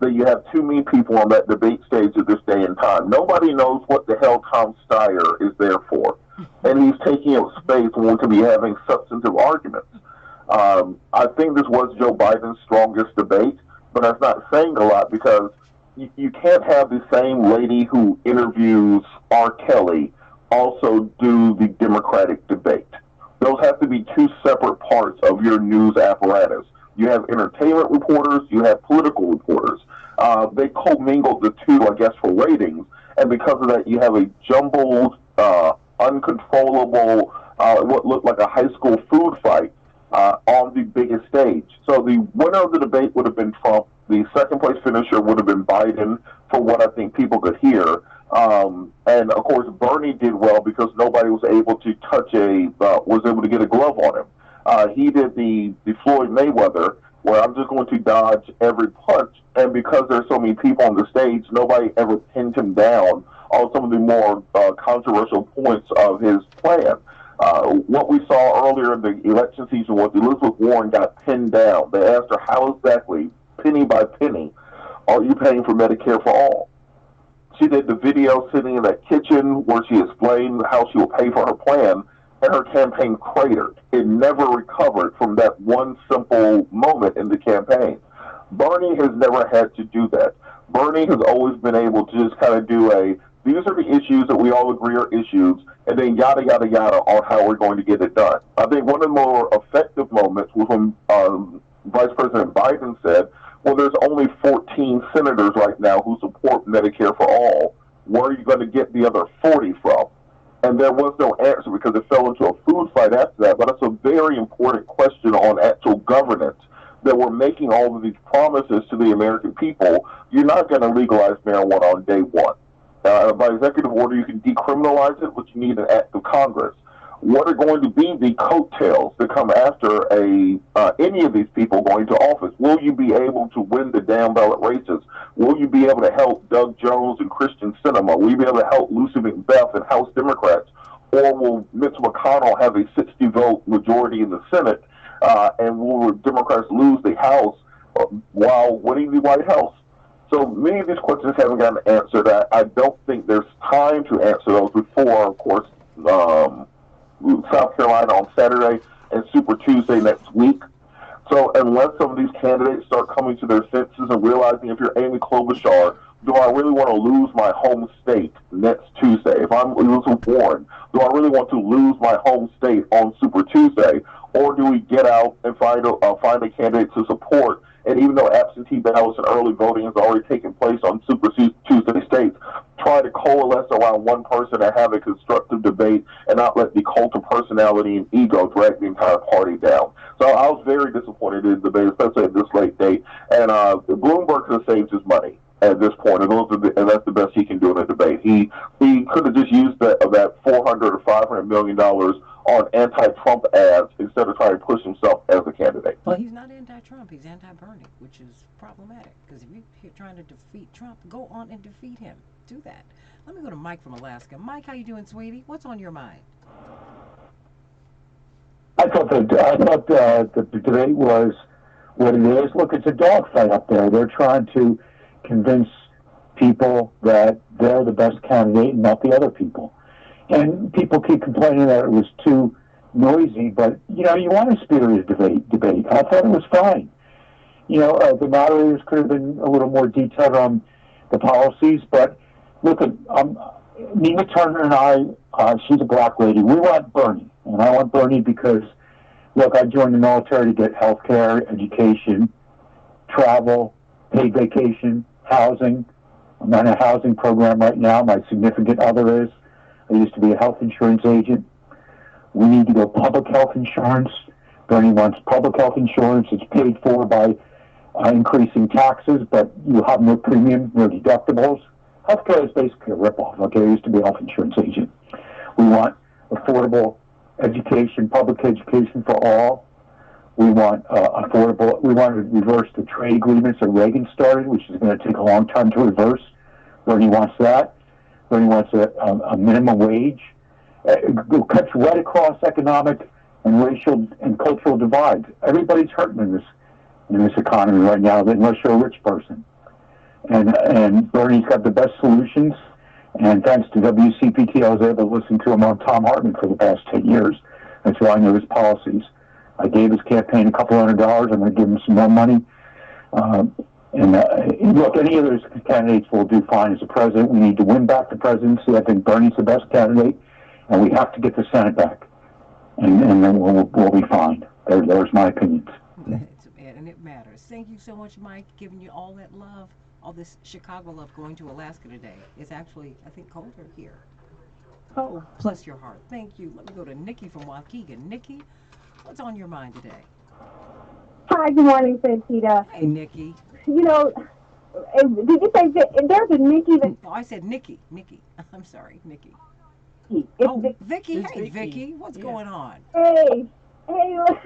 Speaker 7: That you have too many people on that debate stage at this day and time. Nobody knows what the hell Tom Steyer is there for. And he's taking up space when we could be having substantive arguments. I think this was Joe Biden's strongest debate, but that's not saying a lot because you can't have the same lady who interviews R. Kelly also do the Democratic debate. Those have to be two separate parts of your news apparatus. You have entertainment reporters, you have political reporters. They commingled the two, I guess, for ratings, and because of that, you have a jumbled, uncontrollable, what looked like a high school food fight on the biggest stage. So the winner of the debate would have been Trump. The second place finisher would have been Biden, for what I think people could hear. And of course, Bernie did well because nobody was able to was able to get a glove on him. He did the Floyd Mayweather, where I'm just going to dodge every punch. And because there's so many people on the stage, nobody ever pinned him down on some of the more controversial points of his plan. What we saw earlier in the election season was Elizabeth Warren got pinned down. They asked her, how exactly, penny by penny, are you paying for Medicare for all? She did the video sitting in that kitchen where she explained how she will pay for her plan, and her campaign cratered. It never recovered from that one simple moment in the campaign. Bernie has never had to do that. Bernie has always been able to just kind of do these are the issues that we all agree are issues, and then yada, yada, yada on how we're going to get it done. I think one of the more effective moments was when Vice President Biden said, well, there's only 14 senators right now who support Medicare for all. Where are you going to get the other 40 from? And there was no answer because it fell into a food fight after that. But it's a very important question on actual governance, that we're making all of these promises to the American people. You're not going to legalize marijuana on day one. By executive order, you can decriminalize it, but you need an act of Congress. What are going to be the coattails that come after any of these people going to office? Will you be able to win the down ballot races? Will you be able to help Doug Jones and Christian Sinema? Will you be able to help Lucy McBeth and House Democrats? Or will Mitch McConnell have a 60-vote majority in the Senate, and will Democrats lose the House while winning the White House? So many of these questions haven't gotten answered. I don't think there's time to answer those before, of course, South Carolina on Saturday and Super Tuesday next week. So unless some of these candidates start coming to their senses and realizing, if you're Amy Klobuchar, do I really want to lose my home state next Tuesday? If I'm Elizabeth Warren, do I really want to lose my home state on Super Tuesday? Or do we get out and find a candidate to support? And even though absentee ballots and early voting has already taken place on Super Tuesday states, try to coalesce around one person and have a constructive debate and not let the cult of personality and ego drag the entire party down. So I was very disappointed in the debate, especially at this late date. And Bloomberg could have saved his money at this point, and that's the best he can do in a debate. He could have just used that $400 or $500 million on anti-Trump ads instead of trying to push himself as a candidate.
Speaker 1: Well, he's not anti-Trump. He's anti-Bernie, which is problematic. Because if you're trying to defeat Trump, go on and defeat him. Do that. Let me go to Mike from Alaska. Mike, how you doing, sweetie? What's on your mind?
Speaker 8: I thought the debate was what it is. Look, it's a dogfight up there. They're trying to convince people that they're the best candidate and not the other people. And people keep complaining that it was too noisy, but, you know, you want a spirited debate. I thought it was fine. You know, the moderators could have been a little more detailed on the policies, but look, Nina Turner and I, she's a black lady. We want Bernie, and I want Bernie because, look, I joined the military to get health care, education, travel, paid vacation, housing. I'm on a housing program right now. My significant other is. I used to be a health insurance agent. We need to go public health insurance. Bernie wants public health insurance. It's paid for by increasing taxes, but you have no premium, no deductibles. Healthcare is basically a ripoff. Okay, I used to be a health insurance agent. We want affordable education, public education for all. We want affordable. We want to reverse the trade agreements that Reagan started, which is going to take a long time to reverse. Bernie wants that. Bernie wants a minimum wage. It cuts right across economic and racial and cultural divides. Everybody's hurting in this economy right now, unless you're a rich person. And Bernie's got the best solutions. And thanks to WCPT, I was able to listen to him on Tom Hartman for the past 10 years. That's why I know his policies. I gave his campaign a couple $100. I'm going to give him some more money. Look, any of those candidates will do fine as a president. We need to win back the presidency. I think Bernie's the best candidate, and we have to get the Senate back. And then we'll be fine. There's my opinions.
Speaker 1: And it matters. Thank you so much, Mike, giving you all that love, all this Chicago love going to Alaska today. It's actually, I think, colder here. Oh, bless your heart. Thank you. Let me go to Nikki from Waukegan. Nikki, what's on your mind today?
Speaker 9: Hi, good morning, Santita.
Speaker 1: Hey, Nikki.
Speaker 9: You know, did you say there's a Nikki that...
Speaker 1: No, I said Nikki. Nikki. I'm sorry, Nikki.
Speaker 9: It's
Speaker 1: Vicky.
Speaker 2: It's
Speaker 1: Hey,
Speaker 2: Vicky.
Speaker 1: Vicky. What's going on?
Speaker 9: Hey. A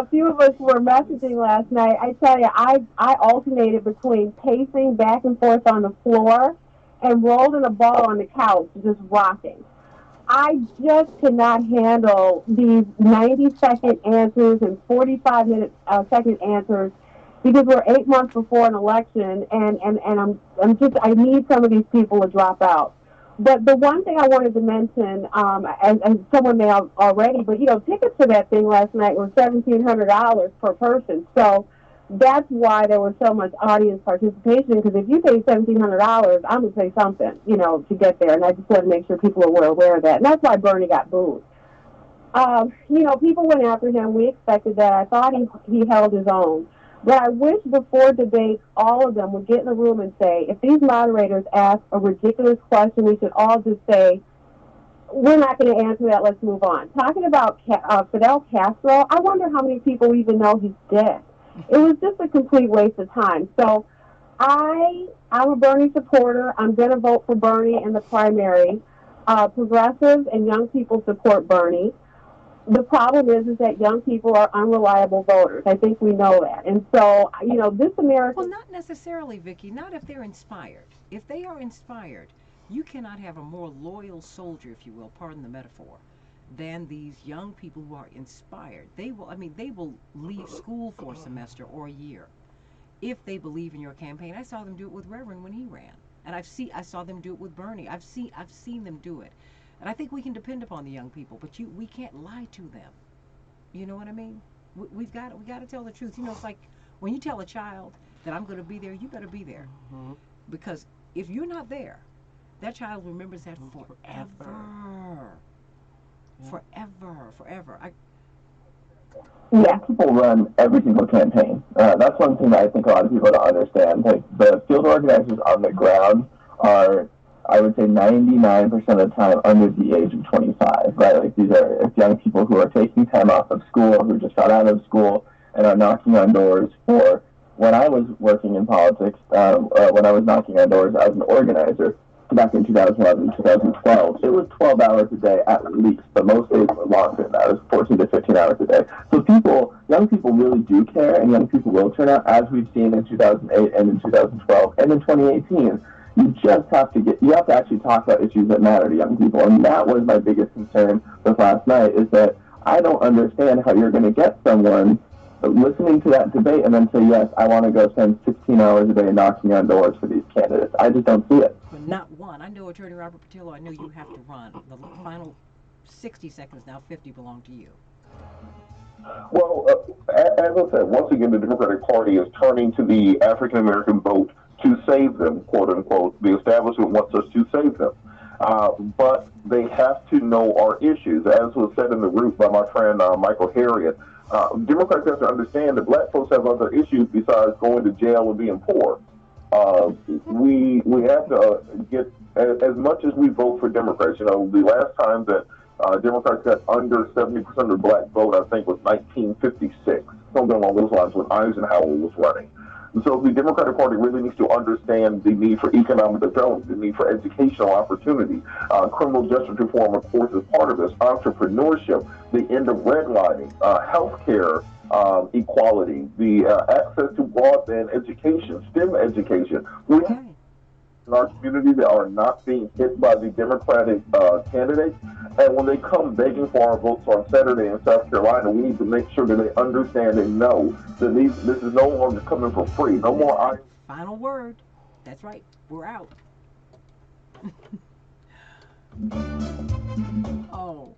Speaker 9: few of us were messaging last night. I tell you, I alternated between pacing back and forth on the floor and rolled in a ball on the couch, just rocking. I just cannot handle these 90-second answers and 45-second answers because we're 8 months before an election, and I need some of these people to drop out. But the one thing I wanted to mention, as someone may have already, but you know, tickets for that thing last night were $1,700 per person. So that's why there was so much audience participation. Because if you pay $1,700, I'm gonna pay something, you know, to get there. And I just want to make sure people were aware of that. And that's why Bernie got booed. You know, people went after him. We expected that. I thought he held his own. But I wish before debate, all of them would get in the room and say, if these moderators ask a ridiculous question, we should all just say, we're not going to answer that, let's move on. Talking about Fidel Castro, I wonder how many people even know he's dead. It was just a complete waste of time. So I'm a Bernie supporter. I'm going to vote for Bernie in the primary. Progressives and young people support Bernie. The problem is that young people are unreliable voters. I think we know that. And so, you know, this America...
Speaker 1: Well, not necessarily, Vicky. Not if they're inspired. If they are inspired, you cannot have a more loyal soldier, if you will, pardon the metaphor, than these young people who are inspired. They will leave school for a semester or a year if they believe in your campaign. I saw them do it with Reverend when he ran. And I saw them do it with Bernie. I've seen them do it. And I think we can depend upon the young people, but we can't lie to them. You know what I mean? We got to tell the truth. You know, it's like when you tell a child that I'm going to be there, you better be there. Mm-hmm. Because if you're not there, that child remembers that forever. Forever.
Speaker 6: Yeah, people run every single campaign. That's one thing that I think a lot of people don't understand. Like, the field organizers on the ground are, I would say, 99% of the time under the age of 25, right? Like, these are young people who are taking time off of school, who just got out of school, and are knocking on doors for... When I was working in politics, when I was knocking on doors as an organizer, back in 2011, 2012, it was 12 hours a day at least, but most days were longer than that. It was 14 to 15 hours a day. So young people really do care, and young people will turn out, as we've seen in 2008 and in 2012 and in 2018. You just have to actually talk about issues that matter to young people. And that was my biggest concern with last night, is that I don't understand how you're going to get someone listening to that debate and then say, yes, I want to go spend 16 hours a day knocking on doors for these candidates. I just don't see it.
Speaker 1: But not one. I know Attorney Robert Patillo. I know you have to run. The final 60 seconds, now 50, belong to you.
Speaker 7: Well, as I said, once again, the Democratic Party is turning to the African American vote to save them, quote unquote. The establishment wants us to save them. But they have to know our issues. As was said in the root by my friend Michael Harriot, Democrats have to understand that black folks have other issues besides going to jail and being poor. We have to get, as much as we vote for Democrats, you know, the last time that Democrats got under 70% of the black vote, I think, was 1956, something along those lines, when Eisenhower was running. And so the Democratic Party really needs to understand the need for economic development, the need for educational opportunity. Criminal justice reform, of course, is part of this. Entrepreneurship, the end of redlining, healthcare equality, the access to broadband education, STEM education. We
Speaker 1: Okay.
Speaker 7: in our community that are not being hit by the Democratic candidates. And when they come begging for our votes on Saturday in South Carolina, we need to make sure that they understand and know that this is no longer coming for free. No more I.
Speaker 1: Final word. That's right. We're out. Oh.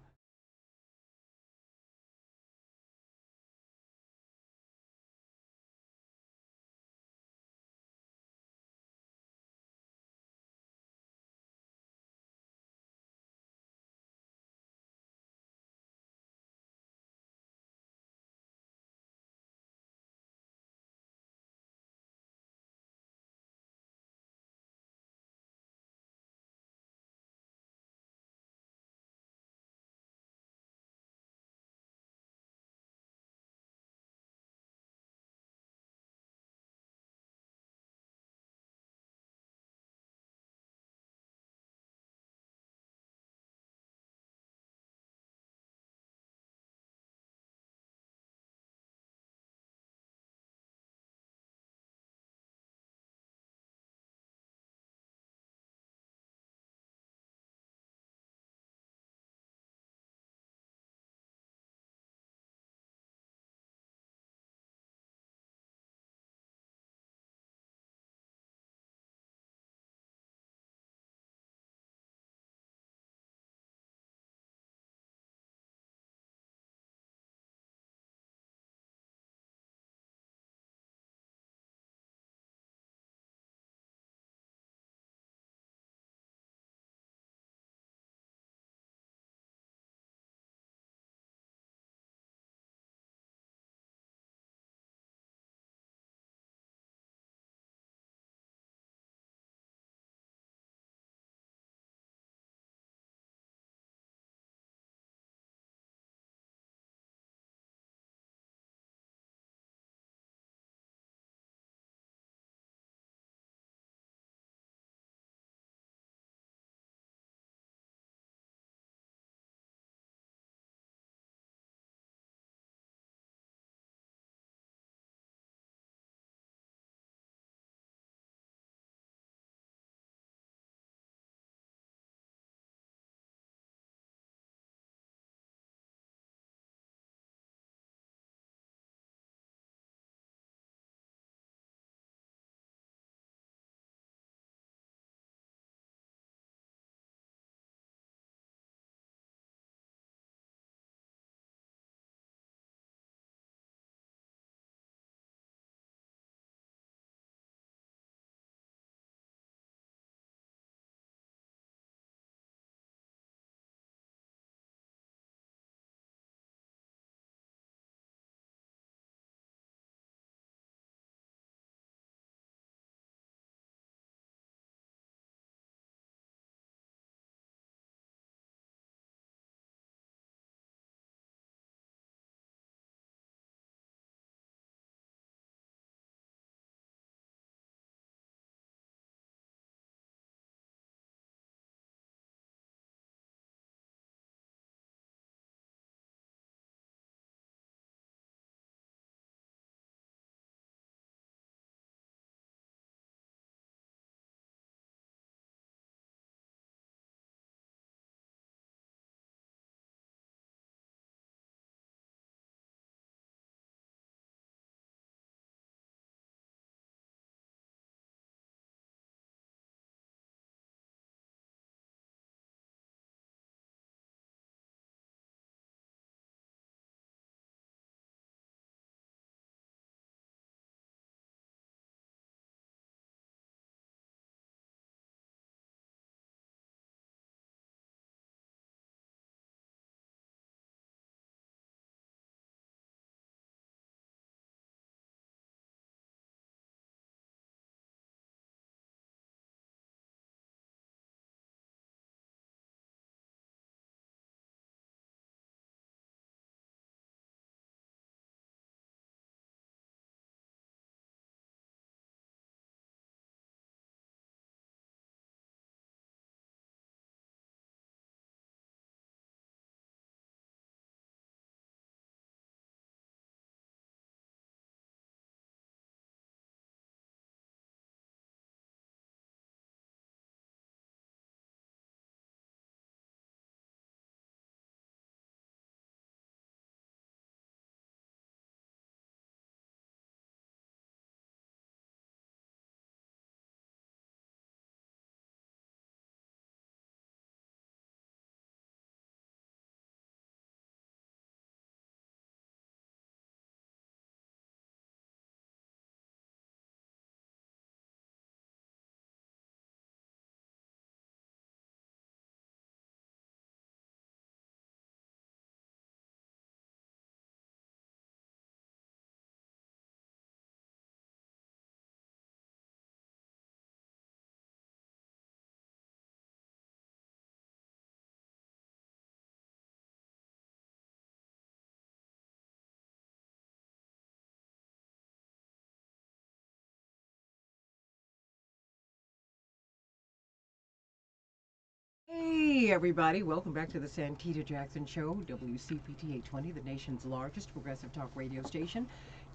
Speaker 1: Hey everybody, welcome back to the Santita Jackson Show, WCPT 820, the nation's largest progressive talk radio station,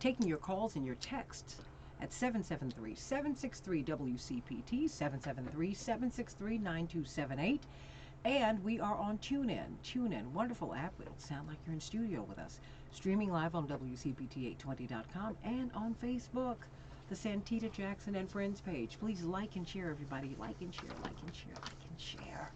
Speaker 1: taking your calls and your texts at 773-763-WCPT, 773-763-9278, and we are on TuneIn, wonderful app. It'll sound like you're in studio with us, streaming live on WCPT820.com and on Facebook, the Santita Jackson and Friends page. Please like and share, everybody. Like and share, like and share, like and share.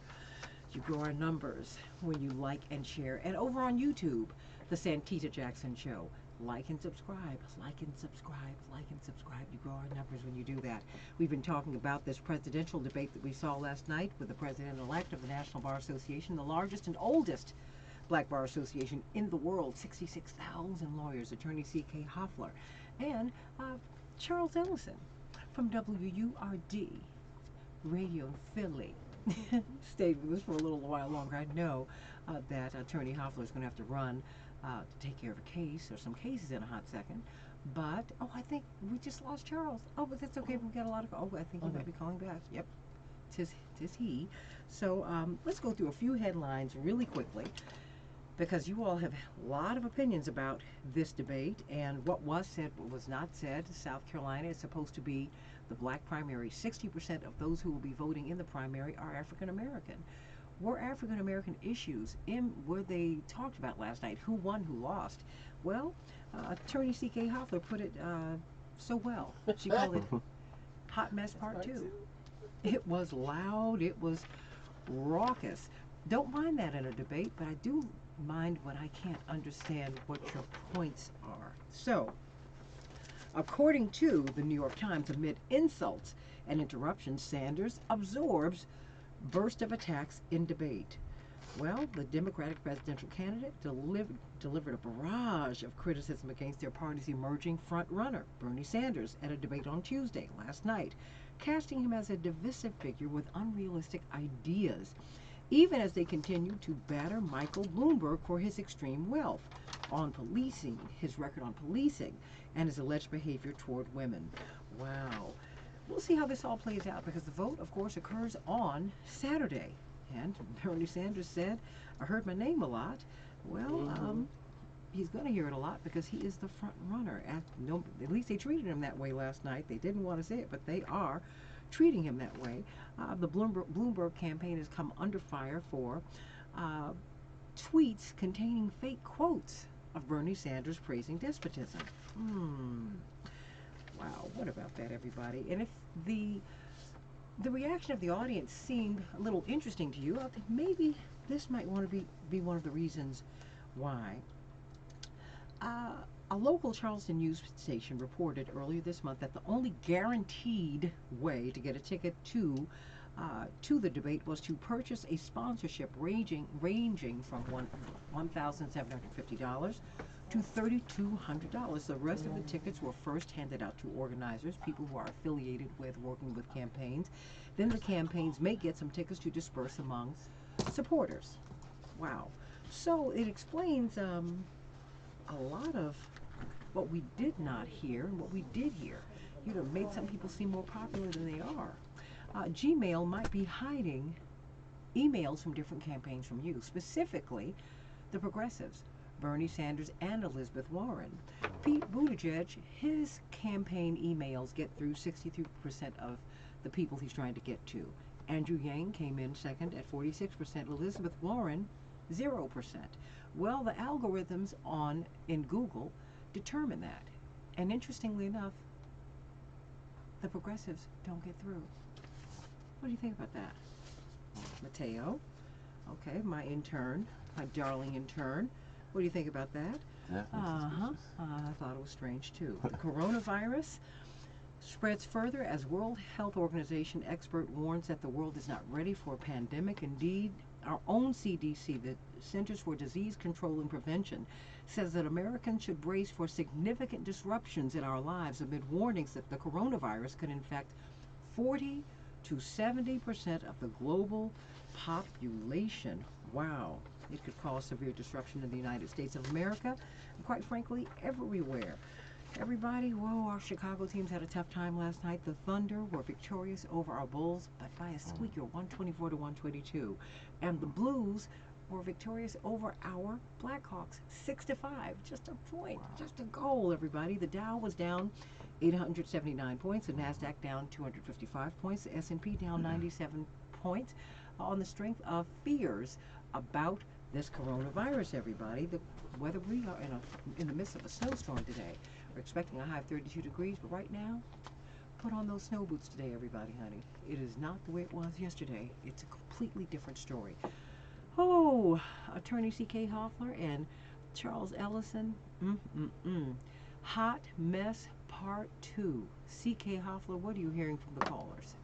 Speaker 1: You grow our numbers when you like and share. And over on YouTube, the Santita Jackson Show. Like and subscribe, like and subscribe, like and subscribe. You grow our numbers when you do that. We've been talking about this presidential debate that we saw last night with the president-elect of the National Bar Association, the largest and oldest black bar association in the world, 66,000 lawyers, attorney C.K. Hoffler, and Charles Ellison from WURD Radio Philly. Stayed with us for a little while longer. I know that Attorney Hoffler is going to have to run to take care of a case or some cases in a hot second. But, I think we just lost Charles. Oh, but that's okay. We've got a lot of... I think he might be calling back. Yep. Tis he. So, let's go through a few headlines really quickly, because you all have a lot of opinions about this debate and what was said, what was not said. South Carolina is supposed to be the black primary. 60% of those who will be voting in the primary are African American. Were African American issues were they talked about last night? Who won, who lost? Well, attorney C.K. Hoffler put it so well. She called it Hot Mess Part 2. It was loud, it was raucous. Don't mind that in a debate, but I do mind when I can't understand what your points are. So, according to the New York Times, amid insults and interruptions, Sanders absorbs burst of attacks in debate. Well, the Democratic presidential candidate delivered a barrage of criticism against their party's emerging front-runner, Bernie Sanders, at a debate on Tuesday, last night, casting him as a divisive figure with unrealistic ideas, even as they continue to batter Michael Bloomberg for his extreme wealth, on policing, his record on policing, and his alleged behavior toward women. Wow. We'll see how this all plays out, because the vote, of course, occurs on Saturday. And Bernie Sanders said, I heard my name a lot. Well, he's going to hear it a lot because he is the front runner. At least they treated him that way last night. They didn't want to say it, but they are treating him that way. The Bloomberg campaign has come under fire for tweets containing fake quotes of Bernie Sanders praising despotism. Wow, what about that, everybody? And if the reaction of the audience seemed a little interesting to you, I think maybe this might want to be one of the reasons why. A local Charleston news station reported earlier this month that the only guaranteed way to get a ticket to the debate was to purchase a sponsorship ranging from $1,750 to $3,200. The rest of the tickets were first handed out to organizers, people who are affiliated with working with campaigns. Then the campaigns may get some tickets to disperse among supporters. Wow. So it explains a lot of what we did not hear and what we did hear. You know, made some people seem more popular than they are. Gmail might be hiding emails from different campaigns from you, specifically the progressives, Bernie Sanders and Elizabeth Warren. Pete Buttigieg, his campaign emails get through 63% of the people he's trying to get to. Andrew Yang came in second at 46%. Elizabeth Warren, 0%. Well, the algorithms in Google determine that. And interestingly enough, the progressives don't get through. What do you think about that? Mateo, okay, my intern, my darling intern. What do you think about that? I thought it was strange too. The coronavirus spreads further as World Health Organization expert warns that the world is not ready for a pandemic. Indeed, our own CDC, the Centers for Disease Control and Prevention, says that Americans should brace for significant disruptions in our lives amid warnings that the coronavirus could infect 40 to 70% of the global population. Wow. It could cause severe disruption in the United States of America, and quite frankly, everywhere. Everybody, whoa, our Chicago teams had a tough time last night. The Thunder were victorious over our Bulls, but by a squeaker, 124 to 122. And the Blues were victorious over our Blackhawks, 6-5. Just a point, just a goal, everybody. The Dow was down 879 points, the Nasdaq down 255 points, the S&P down 97 points on the strength of fears about this coronavirus, everybody. The weather, we are in the midst of a snowstorm today. We're expecting a high of 32 degrees, but right now, put on those snow boots today, everybody, honey. It is not the way it was yesterday. It's a completely different story. Oh, Attorney C.K. Hoffler and Charles Ellison. Hot Mess Part 2. C.K. Hoffler, what are you hearing from the callers?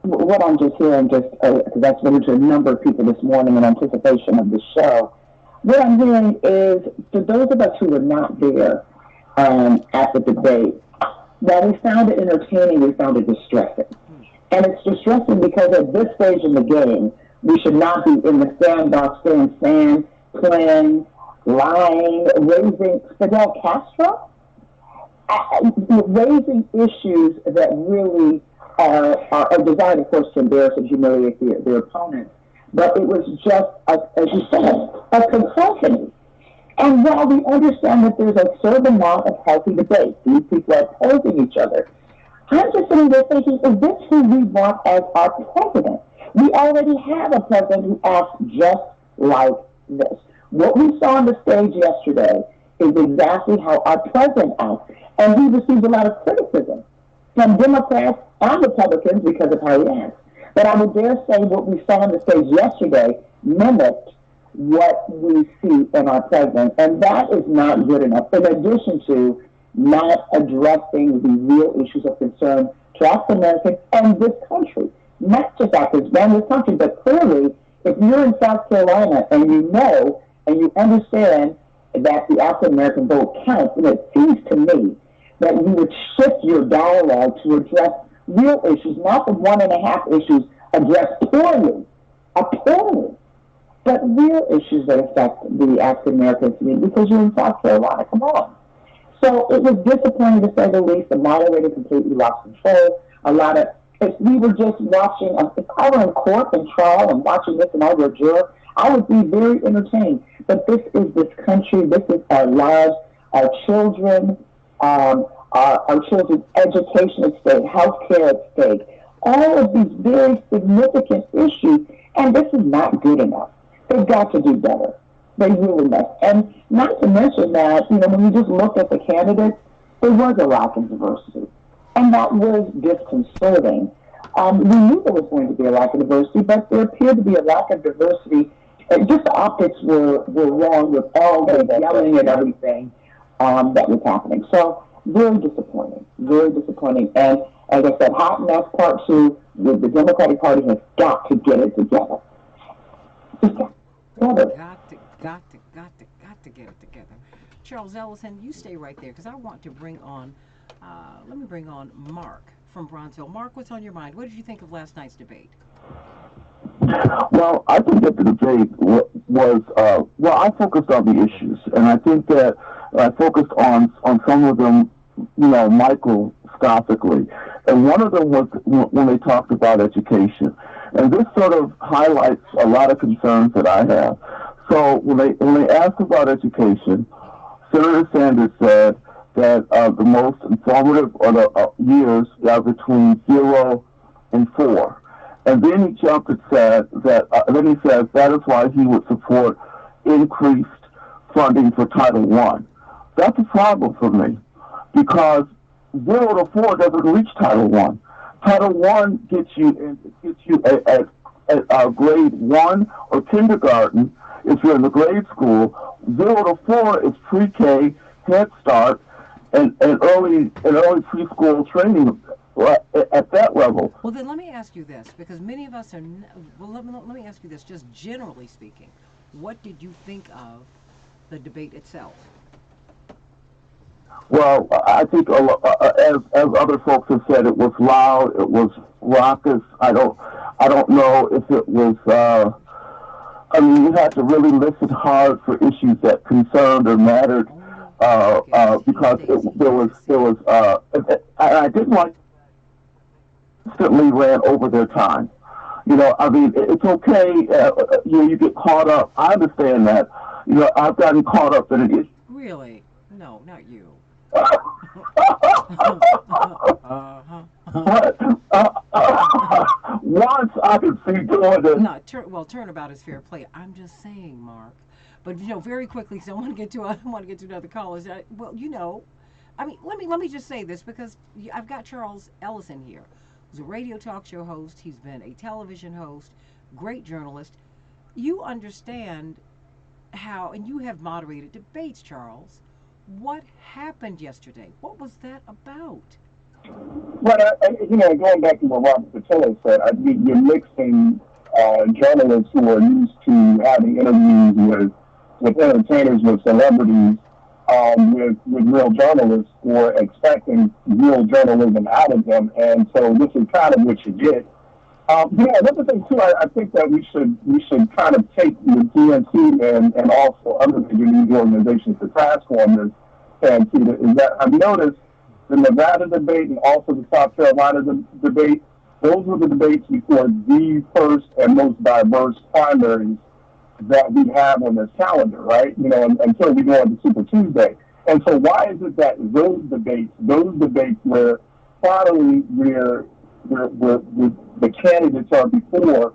Speaker 3: What I'm just hearing, because that's related to a number of people this morning in anticipation of the show. What I'm hearing is, for those of us who were not there at the debate, while we found it entertaining, we found it distressing. And it's distressing because at this stage in the game, we should not be in the sandbox, throwing sand, playing, lying, raising Fidel Castro, raising issues that really are designed, of course, to embarrass and humiliate their opponents. But it was just, as you said, a cacophony. And while we understand that there's a certain amount of healthy debate, these people are opposing each other, I'm just sitting there thinking, is this who we want as our president? We already have a president who acts just like this. What we saw on the stage yesterday is exactly how our president acts. And he receives a lot of criticism from Democrats and Republicans because of how he acts. But I would dare say what we saw on the stage yesterday mimicked what we see in our president, and that is not good enough. In addition to not addressing the real issues of concern to African Americans and this country, not just Africans, but this country, but clearly, if you're in South Carolina and you know and you understand that the African American vote counts, and it seems to me that you would shift your dialogue to address real issues, not the 1.5 issues addressed poorly, but real issues that affect the African American community, because you're in South Carolina. Come on. So it was disappointing to say the least. The moderator completely lost control. If we were just watching, if I were in court and trial and watching this and I were a juror, I would be very entertained. But this is this country, this is our lives, our children, our children's education at stake, health care at stake, all of these very significant issues, and this is not good enough. They've got to do better. They really must. And not to mention that, when you just look at the candidates, there was a lack of diversity. And that was disconcerting. We knew there was going to be a lack of diversity, but there appeared to be a lack of diversity. And just the optics were wrong with all the yelling and everything that was happening. So very disappointing, very disappointing. And as I said, hot mess part 2, the Democratic Party has got to get it together.
Speaker 1: Got to get it together. Charles Ellison, you stay right there because I want to bring on, let me bring on Mark from Bronzeville. Mark, what's on your mind? What did you think of last night's debate?
Speaker 5: Well, I think that the debate was, I focused on the issues, and I think that I focused on some of them, microscopically. And one of them was when they talked about education. And this sort of highlights a lot of concerns that I have. So when they asked about education, Senator Sanders said that the most informative years are between 0 and 4. And then he jumped and said then he says that is why he would support increased funding for Title I. That's a problem for me because 0 to 4 doesn't reach Title I. Title I gets you at grade 1 or kindergarten if you're in the grade school. 0 to 4 is pre-K, Head Start, and early preschool training at that level.
Speaker 1: Well, then let me ask you this, because many of us are. Well, let me ask you this, just generally speaking, what did you think of the debate itself?
Speaker 5: Well, I think as other folks have said, it was loud, it was raucous. I don't know if it was
Speaker 6: I mean, you had to really listen hard for issues that concerned or mattered, because I didn't like instantly ran over their time. I mean, it's okay. You get caught up. I understand that. I've gotten caught up in it.
Speaker 1: Really? No, not you.
Speaker 6: But once I could see doing this.
Speaker 1: No, turnabout is fair play. I'm just saying, Mark. But very quickly, because I don't want to get to another caller. I mean, let me just say this because I've got Charles Ellison here, who's a radio talk show host. He's been a television host, great journalist. You understand how, and you have moderated debates, Charles. What happened yesterday? What was that about?
Speaker 3: Well, going back to what Robert Patillo said, you're mixing journalists who are used to having interviews with entertainers, with celebrities, with real journalists who are expecting real journalism out of them, and so this is kind of what you get. Another thing too, I think that we should kind of take the DNC and also other major news organizations to task on this, Santita, is that I've noticed the Nevada debate and also the South Carolina debate, those were the debates before the first and most diverse primaries that we have on this calendar, right? Until we go on to Super Tuesday. And so why is it that those debates where finally where the candidates are before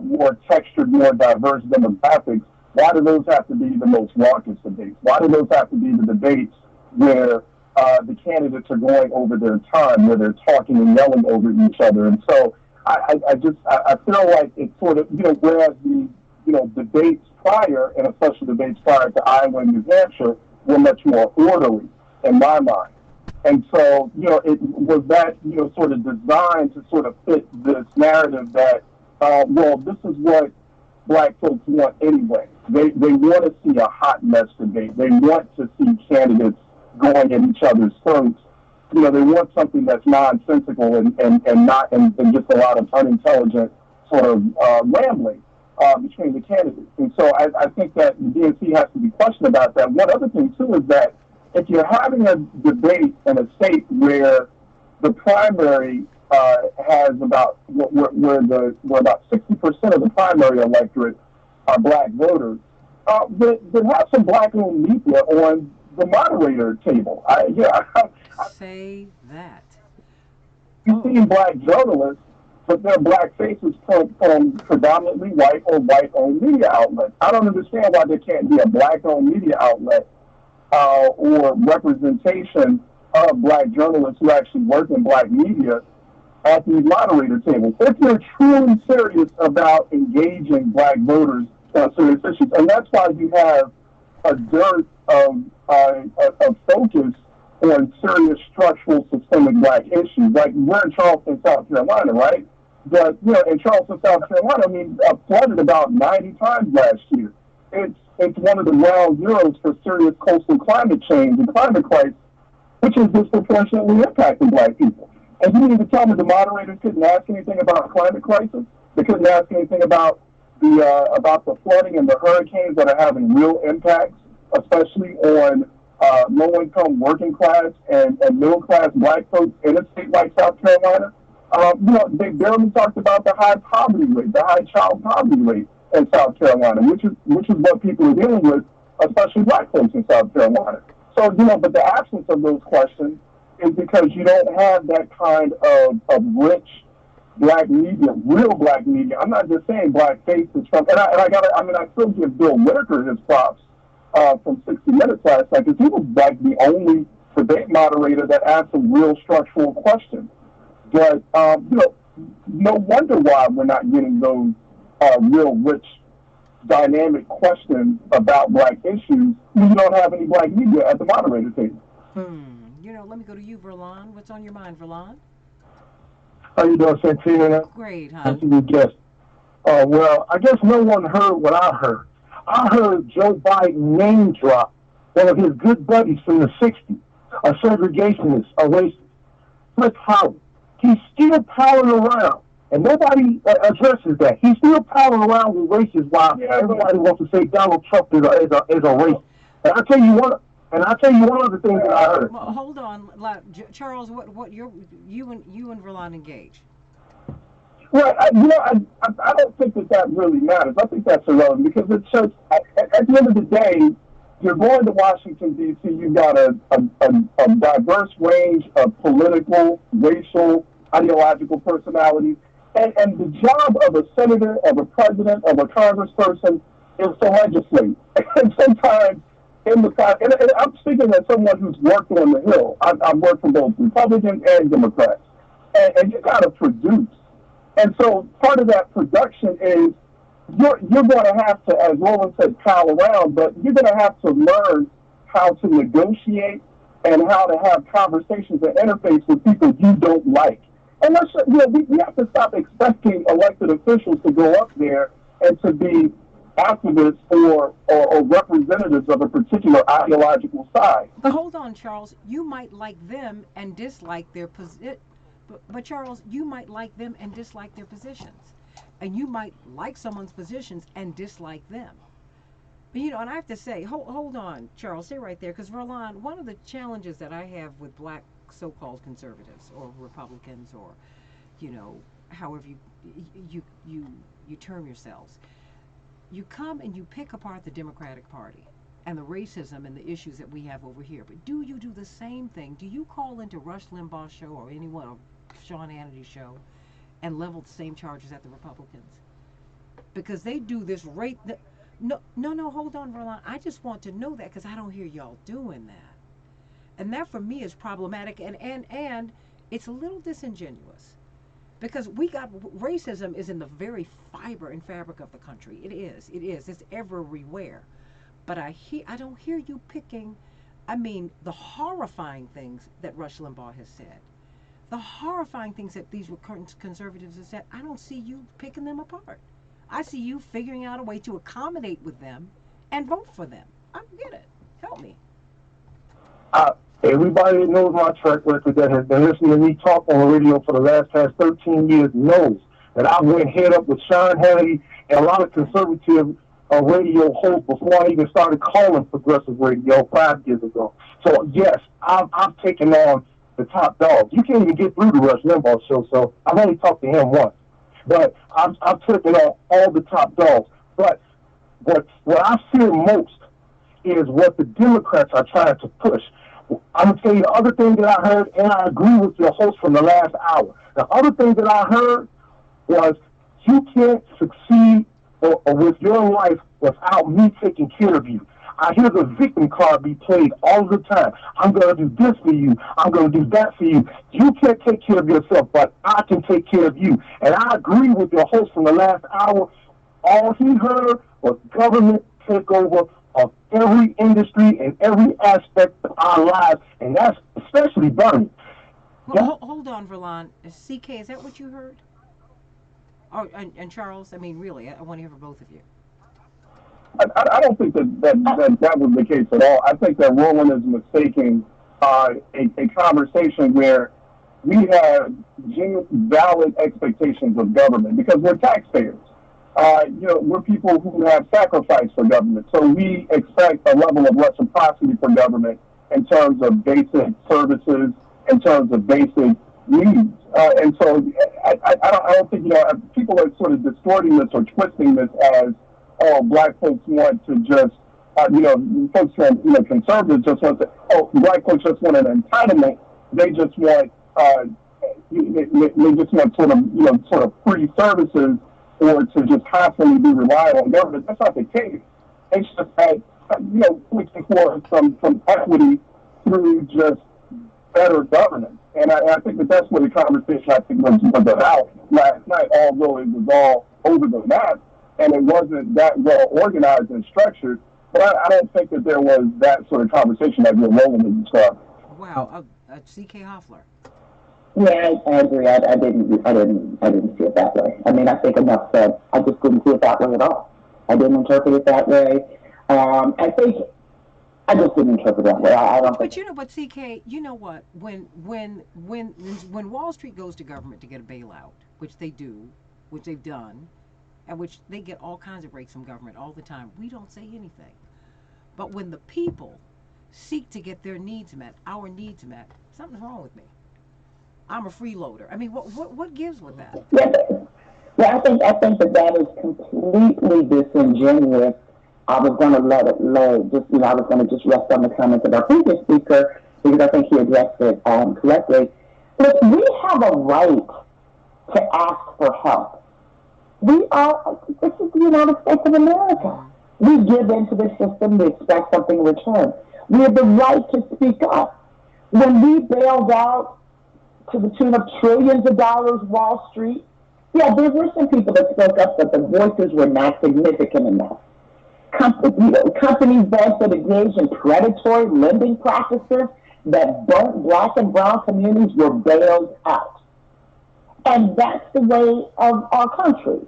Speaker 3: more textured, more diverse demographics, why do those have to be the most raucous debates? Why do those have to be the debates where the candidates are going over their time, where they're talking and yelling over each other? And so I feel like it's sort of, whereas the, debates prior, and especially debates prior to Iowa and New Hampshire, were much more orderly in my mind. And so, it was that, sort of designed to sort of fit this narrative that, this is what black folks want anyway. They want to see a hot mess debate. They want to see candidates going at each other's throats. They want something that's nonsensical and just a lot of unintelligent sort of rambling between the candidates. And so I think that the DNC has to be questioned about that. One other thing, too, is that if you're having a debate in a state where the primary has about where about 60% of the primary electorate are black voters, then have some black-owned media on the moderator table.
Speaker 1: Say that.
Speaker 3: You've seen black journalists, but they're black faces from predominantly white or white-owned media outlets. I don't understand why there can't be a black-owned media outlet or representation of black journalists who actually work in black media at these moderator tables. If you're truly serious about engaging black voters on serious issues, and that's why you have a dearth of focus on serious structural systemic black issues. Like we're in Charleston, South Carolina, right? But in Charleston, South Carolina, flooded about 90 times last year. It's one of the ground zeros for serious coastal climate change and climate crisis, which is disproportionately impacting black people. And you need to tell me the moderators couldn't ask anything about climate crisis? They couldn't ask anything about the flooding and the hurricanes that are having real impacts, especially on low-income, working-class, and middle-class black folks in a state like South Carolina. They barely talked about the high poverty rate, the high child poverty rate in South Carolina, which is what people are dealing with, especially black folks in South Carolina. So, but the absence of those questions is because you don't have that kind of rich black media, real black media. I'm not just saying black faces from, I still give Bill Whitaker his props from 60 Minutes last night, because he was like the only debate moderator that asked some real structural questions. But, no wonder why we're not getting those real rich, dynamic questions about black issues when you don't have any black media at the moderator table.
Speaker 1: Let me go to you, Verlon. What's on your mind, Verlon?
Speaker 8: How you doing, Santita?
Speaker 1: Great, huh?
Speaker 8: That's a good guess. Well, I guess no one heard what I heard. I heard Joe Biden name drop one of his good buddies from the 60s, a segregationist, a racist, Chris Howard. He's still palling around And nobody addresses that. He's still piling around with races while everybody wants to say Donald Trump is a racist. And I tell you one. And I'll tell you one other thing that I heard.
Speaker 1: Well, hold on, Charles. What you and Verlon engage?
Speaker 5: Well, I don't think that really matters. I think that's irrelevant because it's just at the end of the day, you're going to Washington D.C. You've got a diverse range of political, racial, ideological personalities, and the job of a senator, of a president, of a congressperson is to legislate. And sometimes and I'm speaking as someone who's worked on the Hill. I've worked for both Republicans and Democrats, and you got to produce. And so part of that production is you're going to have to, as Roland said, pal around, but you're going to have to learn how to negotiate and how to have conversations and interface with people you don't like. And we have to stop expecting elected officials to go up there and to be activists or representatives of a particular ideological side.
Speaker 1: But hold on, Charles. You might like them and dislike their position. But Charles, you might like them and dislike their positions. And you might like someone's positions and dislike them. But, and I have to say, hold on, Charles, stay right there. Because, Verlon, one of the challenges that I have with black so-called conservatives or Republicans or, however you term yourselves, you come and you pick apart the Democratic Party and the racism and the issues that we have over here. But do you do the same thing? Do you call into Rush Limbaugh's show or anyone, or Sean Hannity's show, and level the same charges at the Republicans? Because they do this rate. No, hold on, Verlon. I just want to know that because I don't hear y'all doing that. And that for me is problematic and it's a little disingenuous. Because racism is in the very fiber and fabric of the country. It is. It's everywhere. But I don't hear you picking, the horrifying things that Rush Limbaugh has said. The horrifying things that these conservatives have said, I don't see you picking them apart. I see you figuring out a way to accommodate with them and vote for them. I don't get it. Help me.
Speaker 8: Everybody that knows my track record that has been listening to me talk on the radio for the past 13 years knows that I went head up with Sean Hannity and a lot of conservative radio hosts before I even started calling progressive radio 5 years ago. So, yes, I've taken on the top dogs. You can't even get through the Rush Limbaugh show, so I've only talked to him once. But I've taken on all the top dogs. But what I fear most is what the Democrats are trying to push. I'm going to tell you the other thing that I heard, and I agree with your host from the last hour. The other thing that I heard was you can't succeed or with your life without me taking care of you. I hear the victim card be played all the time. I'm going to do this for you. I'm going to do that for you. You can't take care of yourself, but I can take care of you. And I agree with your host from the last hour. All he heard was government takeover of every industry and every aspect of our lives, and that's especially Bernie.
Speaker 1: Well, hold on, Verlon. CK, is that what you heard? Oh, and Charles, really, I want to hear from both of you.
Speaker 5: I don't think that was the case at all. I think that Roland is mistaking a conversation where we have valid expectations of government because we're taxpayers. We're people who have sacrificed for government. So we expect a level of reciprocity for government in terms of basic services, in terms of basic needs. And so I don't think, people are sort of distorting this or twisting this as, black folks want to just, folks from, conservatives just want to, black folks just want an entitlement. They just want, they just want sort of free services or to just constantly be reliant on government. That's not the case. It's just that, looking for some equity through just better governance. And I think that's where the conversation, was about last night, although it was all over the map and it wasn't that well organized and structured. But I don't think that there was that sort of conversation that you're rolling in describing.
Speaker 1: Wow. C.K. Hoffler.
Speaker 3: Yeah, I agree. I didn't see it that way. I think enough said. I just didn't see it that way at all. I didn't interpret it that way. I think I just didn't interpret it that way. I don't think.
Speaker 1: But you know what, CK? You know what? When Wall Street goes to government to get a bailout, which they do, which they've done, and which they get all kinds of breaks from government all the time, we don't say anything. But when the people seek to get their needs met, our needs met, something's wrong with me. I'm a freeloader. I mean, what gives with that?
Speaker 3: Yeah, yeah, I think that is completely disingenuous. I was going to let it lay. I was going to just rest on the comments of our previous speaker because I think he addressed it correctly. Look, we have a right to ask for help. This is the United States of America. We give into the system, we expect something in return. We have the right to speak up. When we bailed out to the tune of trillions of dollars Wall Street, yeah, there were some people that spoke up, but the voices were not significant enough. Companies, banks that engaged in predatory lending practices that burnt black and brown communities were bailed out. And that's the way of our country.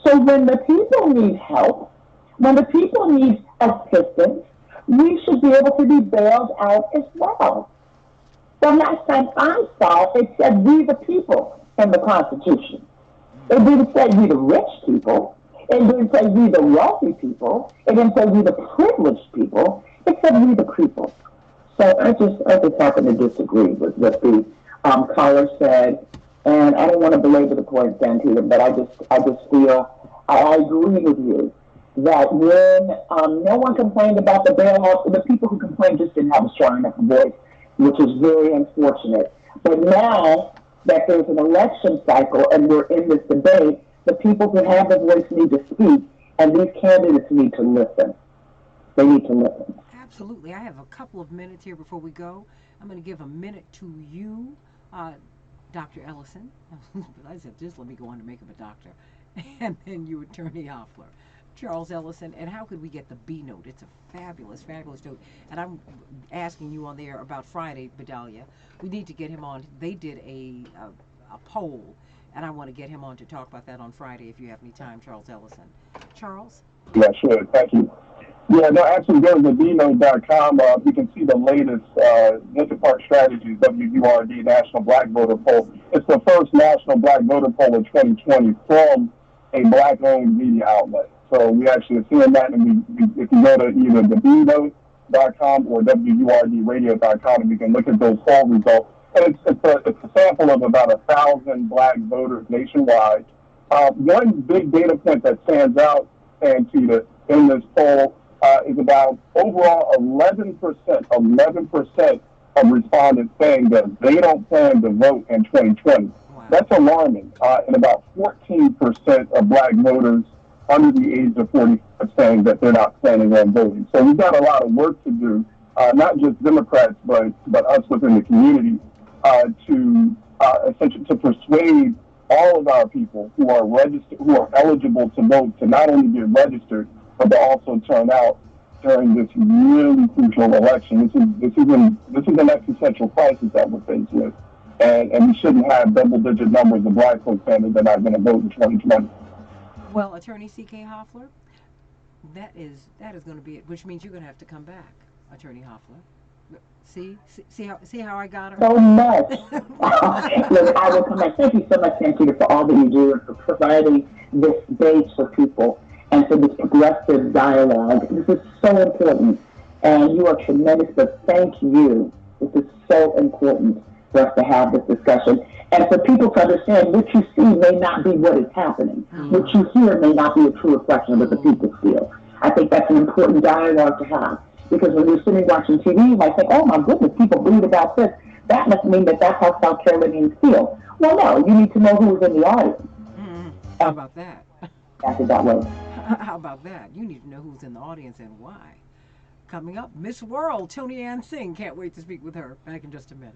Speaker 3: So when the people need help, when the people need assistance, we should be able to be bailed out as well. The last time I saw, it said we the people in the Constitution. It didn't say we the rich people. It didn't say we the wealthy people. It didn't say we the privileged people. It said we the people. So I just happen to disagree with what the caller said, and I don't want to belabor the point, Santita, but I just feel I agree with you that when no one complained about the bailout, the people who complained just didn't have a strong enough voice, which is very unfortunate. But now that there's an election cycle and we're in this debate, the people who have the voice need to speak, and these candidates need to listen. They need to listen.
Speaker 1: Absolutely. I have a couple of minutes here before we go. I'm going to give a minute to you, Dr. Ellison. I said, just let me go on to make him a doctor. And then you, Attorney Hoffler. Charles Ellison, and how could we get the B note? It's a fabulous, fabulous note. And I'm asking you on there about Friday, Bedalia. We need to get him on. They did a poll, and I want to get him on to talk about that on Friday if you have any time, Charles Ellison. Charles?
Speaker 5: Yeah, sure. Thank you. Yeah, no, actually, go to thebnote.com. You can see the latest Interpark Strategies WURD National Black Voter Poll. It's the first national black voter poll of 2020 from a black-owned media outlet. So we actually are seeing that, and if you go to either thebnote.com or WURDradio.com, and you can look at those poll results. And it's a sample of about 1,000 black voters nationwide. One big data point that stands out, Santita, in this poll is about overall 11% of respondents saying that they don't plan to vote in 2020.
Speaker 1: Wow.
Speaker 5: That's alarming. And about 14% of black voters under the age of 40 are saying that they're not planning on voting. So we've got a lot of work to do, not just Democrats, but us within the community, to essentially to persuade all of our people who are registered, who are eligible to vote, to not only get registered, but to also turn out during this really crucial election. This is an existential crisis that we're faced with, and we shouldn't have double-digit numbers of black folks saying that they're not going to vote in 2020.
Speaker 1: Well, Attorney C.K. Hoffler, that is going to be it, which means you're going to have to come back, Attorney Hoffler. See how I got her?
Speaker 3: So much. Look, I will come back. Thank you so much, Santita, for all that you do and for providing this space for people and for this progressive dialogue. This is so important, and you are tremendous, but thank you. This is so important for us to have this discussion and for people to understand what you see may not be what is happening. What you hear may not be a true reflection of what the people feel. I think that's an important dialogue to have. Because when you're sitting watching TV, you might think, oh my goodness, people bleed about this. That must mean that that's how South Carolinians feel. Well, no, you need to know who is in the audience.
Speaker 1: How about that?
Speaker 3: That's that way.
Speaker 1: How about that? You need to know who's in the audience and why. Coming up, Miss World, Tony Ann Singh. Can't wait to speak with her. Back in just a minute.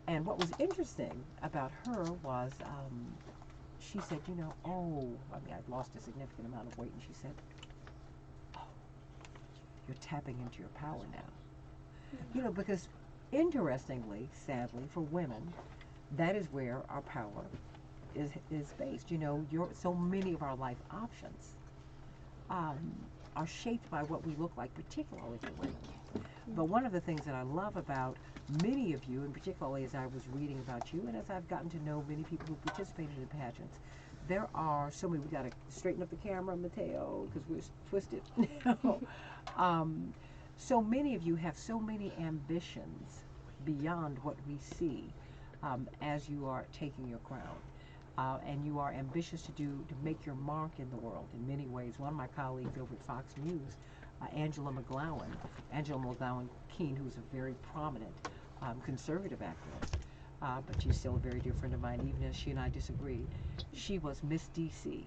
Speaker 1: And what was interesting about her was she said, I mean, I'd lost a significant amount of weight, and she said, oh, you're tapping into your power now. Because interestingly, sadly, for women, that is where our power is based. So many of our life options are shaped by what we look like, particularly for women. But one of the things that I love about many of you, and particularly as I was reading about you, and as I've gotten to know many people who participated in pageants, there are so many. We got to straighten up the camera, Mateo, because we're twisted. So many of you have so many ambitions beyond what we see as you are taking your crown. And you are ambitious to make your mark in the world in many ways. One of my colleagues over at Fox News, Angela McGowan Keene, who's a very prominent conservative activist, but she's still a very dear friend of mine, even as she and I disagree. She was Miss DC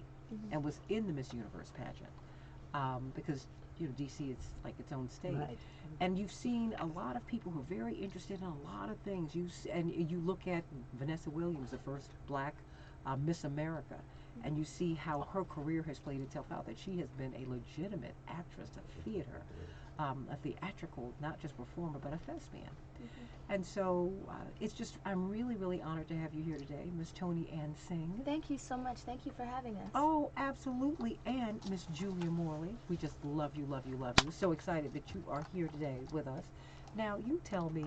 Speaker 1: and was in the Miss Universe pageant because DC is like its own state.
Speaker 2: Right.
Speaker 1: And you've seen a lot of people who are very interested in a lot of things. And you look at Vanessa Williams, the first black Miss America, and you see how her career has played itself out, that she has been a legitimate actress of theater, a theatrical, not just performer, but a thespian. And so it's just, I'm really, really honored to have you here today, Miss Toni Ann Singh.
Speaker 10: Thank you so much. Thank you for having us.
Speaker 1: Oh, absolutely. And Miss Julia Morley. We just love you, love you, love you. So excited that you are here today with us. Now, you tell me,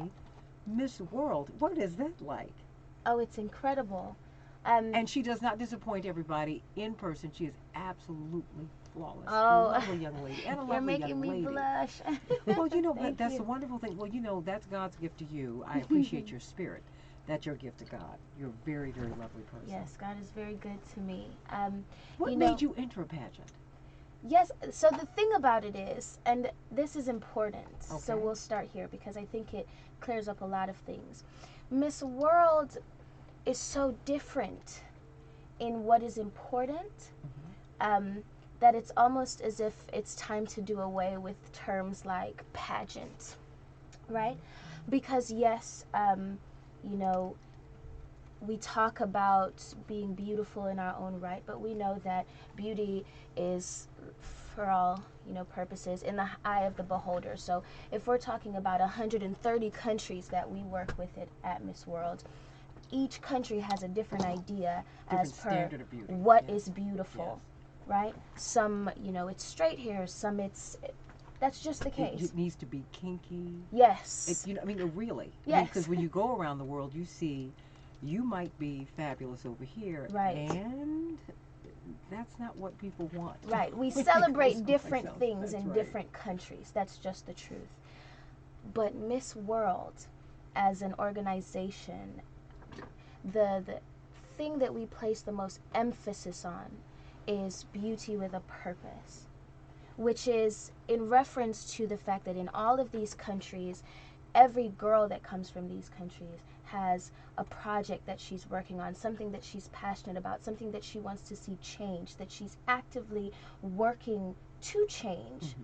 Speaker 1: Miss World, what is that like?
Speaker 10: Oh, it's incredible.
Speaker 1: And she does not disappoint everybody in person. She is absolutely flawless.
Speaker 10: Oh,
Speaker 1: a lovely young lady. And a
Speaker 10: you're
Speaker 1: lovely
Speaker 10: making
Speaker 1: young
Speaker 10: me
Speaker 1: lady.
Speaker 10: blush.
Speaker 1: Well,
Speaker 10: Thank
Speaker 1: that's
Speaker 10: you.
Speaker 1: the wonderful thing. Well, that's God's gift to you. I appreciate your spirit. That's your gift to God. You're a very, very lovely person.
Speaker 10: Yes, God is very good to me.
Speaker 1: What made you enter a pageant?
Speaker 10: Yes, so the thing about it is, and this is important,
Speaker 1: Okay.
Speaker 10: so we'll start here because I think it clears up a lot of things. Miss World is so different in what is important that it's almost as if it's time to do away with terms like pageant, right? Because yes, we talk about being beautiful in our own right, but we know that beauty is, for all purposes, in the eye of the beholder. So if we're talking about 130 countries that we work with at Miss World, each country has a different idea as per what is beautiful, right? Some, it's straight hair, some that's just the case.
Speaker 1: It needs to be kinky.
Speaker 10: Yes.
Speaker 1: Really.
Speaker 10: Yes.
Speaker 1: Because when you go around the world, you see, you might be fabulous over here,
Speaker 10: right?
Speaker 1: And that's not what people want.
Speaker 10: Right. We celebrate different things in different countries. That's just the truth. But Miss World, as an organization, the thing that we place the most emphasis on is beauty with a purpose, which is in reference to the fact that in all of these countries, every girl that comes from these countries has a project that she's working on, something that she's passionate about, something that she wants to see change, that she's actively working to change.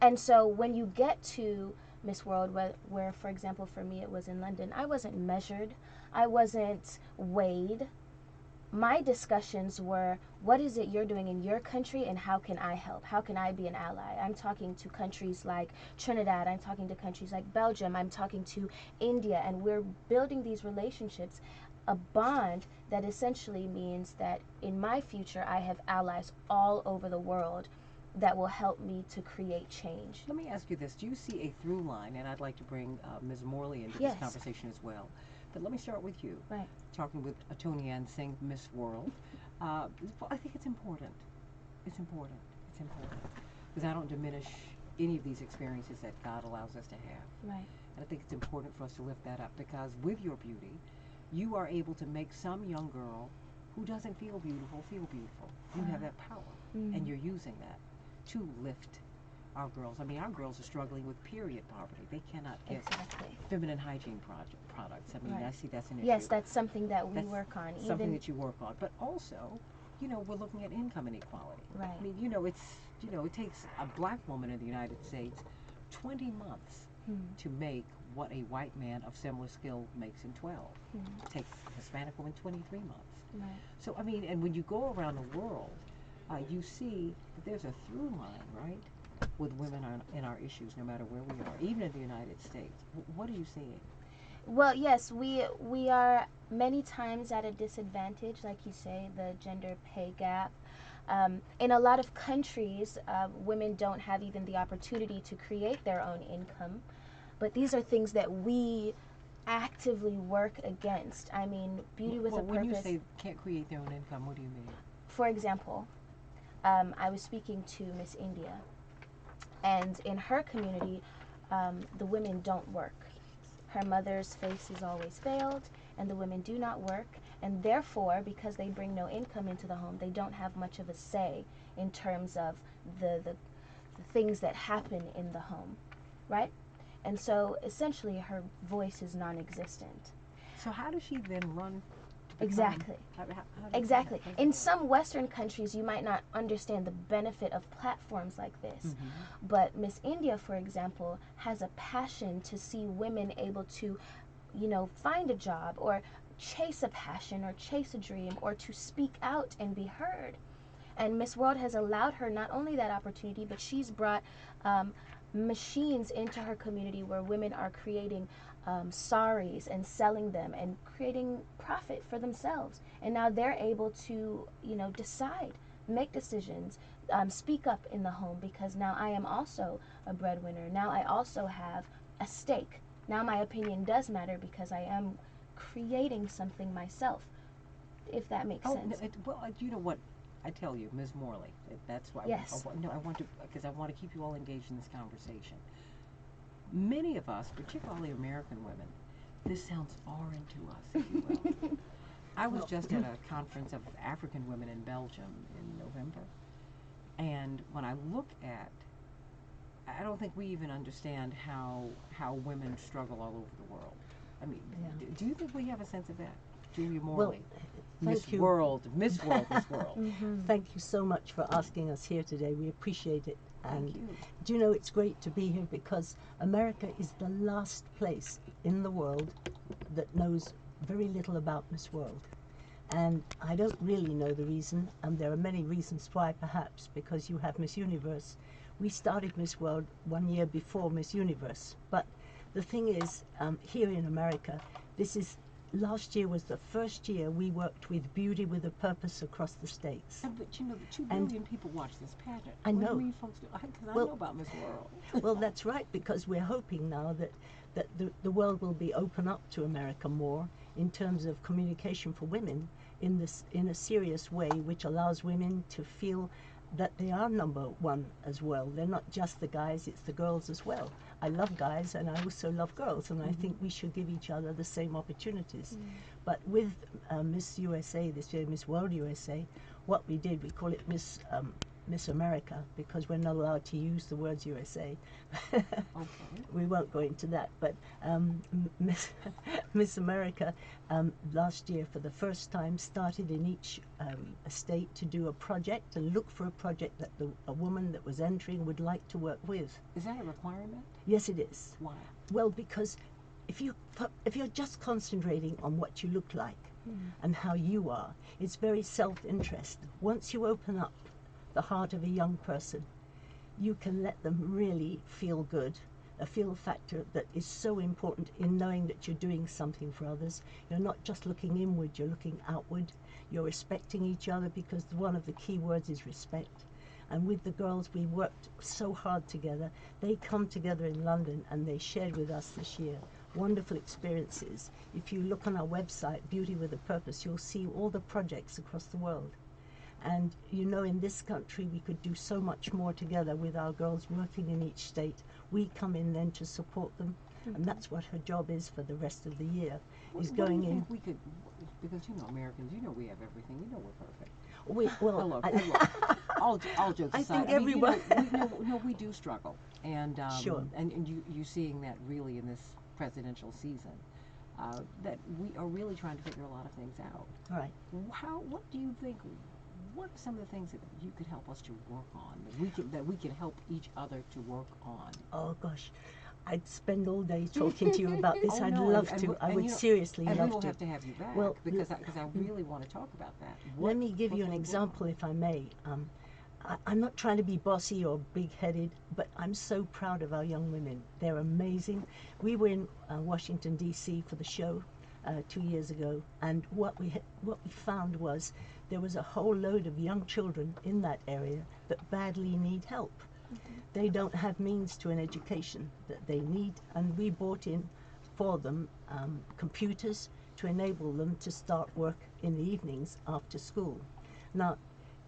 Speaker 10: And so when you get to Miss World, where, for example, for me it was in London, I wasn't measured, I wasn't weighed. My discussions were, what is it you're doing in your country and how can I help? How can I be an ally? I'm talking to countries like Trinidad, I'm talking to countries like Belgium, I'm talking to India, and we're building these relationships, a bond that essentially means that in my future I have allies all over the world that will help me to create change.
Speaker 1: Let me ask you this. Do you see a through line, and I'd like to bring Ms. Morley into
Speaker 10: Yes.
Speaker 1: this conversation as well, but let me start with you.
Speaker 10: Right.
Speaker 1: Talking with Toni Ann Singh, Miss World. I think it's important. It's important. It's important. Because I don't diminish any of these experiences that God allows us to have.
Speaker 10: Right.
Speaker 1: And I think it's important for us to lift that up because with your beauty, you are able to make some young girl who doesn't feel beautiful. You have that power, and you're using that to lift our girls. I mean, our girls are struggling with period poverty. They cannot get feminine hygiene products. I mean,
Speaker 10: Right.
Speaker 1: I see that's an issue.
Speaker 10: Yes, that's something that we work on.
Speaker 1: Something that you work on. But also, we're looking at income inequality.
Speaker 10: Right.
Speaker 1: I mean, it takes a black woman in the United States 20 months to make what a white man of similar skill makes in 12. Take a Hispanic woman 23 months.
Speaker 10: Right.
Speaker 1: So, I mean, and when you go around the world, you see that there's a through line, right, with women in our issues, no matter where we are, even in the United States. What are you seeing?
Speaker 10: Well, yes, we are many times at a disadvantage, like you say, the gender pay gap. In a lot of countries, women don't have even the opportunity to create their own income. But these are things that we actively work against. I mean, beauty with a purpose.
Speaker 1: When you say can't create their own income, what do you mean?
Speaker 10: For example, I was speaking to Miss India, and in her community, the women don't work. Her mother's face is always veiled, and the women do not work, and therefore, because they bring no income into the home, they don't have much of a say in terms of the things that happen in the home, right? And so, essentially, her voice is non-existent.
Speaker 1: So how does she then run?
Speaker 10: Exactly. Exactly. In some Western countries, you might not understand the benefit of platforms like this. But Miss India, for example, has a passion to see women able to, find a job or chase a passion or chase a dream or to speak out and be heard. And Miss World has allowed her not only that opportunity, but she's brought machines into her community where women are creating saris and selling them and creating profit for themselves. And now they're able to, decide, make decisions, speak up in the home, because now I am also a breadwinner. Now I also have a stake. Now my opinion does matter because I am creating something myself, if that makes sense.
Speaker 1: Well, you know what? I tell you, Ms. Morley, that's why
Speaker 10: yes.
Speaker 1: I want to, because I want to keep you all engaged in this conversation. Many of us, particularly American women, this sounds foreign to us, if you will. I was just at a conference of African women in Belgium in November, and when I look at, I don't think we even understand how women struggle all over the world. I mean, do you think we have a sense of that? Julia Morley, Miss World.
Speaker 11: Thank you so much for asking us here today. We appreciate it. And
Speaker 1: Thank you.
Speaker 11: Do you know, it's great to be here because America is the last place in the world that knows very little about Miss World. And I don't really know the reason, and there are many reasons why, perhaps because you have Miss Universe. We started Miss World 1 year before Miss Universe. But the thing is, here in America, last year was the first year we worked with Beauty with a Purpose across the states.
Speaker 1: But 2 billion people watch this pageant.
Speaker 11: I know.
Speaker 1: What do you mean folks do? Because I know about Miss World.
Speaker 11: Well, that's right, because we're hoping now that the world will be open up to America more in terms of communication for women in a serious way, which allows women to feel that they are number one as well. They're not just the guys, it's the girls as well. I love guys and I also love girls, and I think we should give each other the same opportunities. But with Miss USA this year, Miss World USA, what we did, we call it Miss America, because we're not allowed to use the words USA. We won't go into that, but Miss America last year for the first time started in each state to do a project and look for a project that a woman that was entering would like to work with.
Speaker 1: Is that a requirement?
Speaker 11: Yes, it is.
Speaker 1: Why?
Speaker 11: Well, because if you're just concentrating on what you look like and how you are, it's very self-interest. Once you open up the heart of a young person, you can let them really feel good, a feel factor that is so important in knowing that you're doing something for others. You're not just looking inward, you're looking outward. You're respecting each other, because one of the key words is respect. And with the girls, we worked so hard together. They come together in London and they shared with us this year wonderful experiences. If you look on our website, Beauty with a Purpose, you'll see all the projects across the world. And in this country we could do so much more together with our girls working in each state. We come in then to support them, and that's what her job is for the rest of the year, is going in.
Speaker 1: We could, because Americans, we have everything. We're perfect. All jokes aside,
Speaker 11: I think everyone.
Speaker 1: We do struggle, and
Speaker 11: sure.
Speaker 1: And you seeing that really in this presidential season, that we are really trying to figure a lot of things out.
Speaker 11: Right.
Speaker 1: What do you think? What are some of the things that you could help us to work on, that we can help each other to work on?
Speaker 11: Oh gosh, I'd spend all day talking to you about this.
Speaker 1: Oh,
Speaker 11: I'd
Speaker 1: no,
Speaker 11: love
Speaker 1: and
Speaker 11: to. I would
Speaker 1: you know,
Speaker 11: seriously
Speaker 1: and
Speaker 11: love
Speaker 1: we will
Speaker 11: to.
Speaker 1: have to have you back
Speaker 11: Well,
Speaker 1: because I really want to talk about that.
Speaker 11: Let me give you an example, if I may. I'm not trying to be bossy or big-headed, but I'm so proud of our young women. They're amazing. We were in Washington, D.C. for the show 2 years ago, and what we found was there was a whole load of young children in that area that badly need help. They don't have means to an education that they need, and we brought in for them computers to enable them to start work in the evenings after school. Now,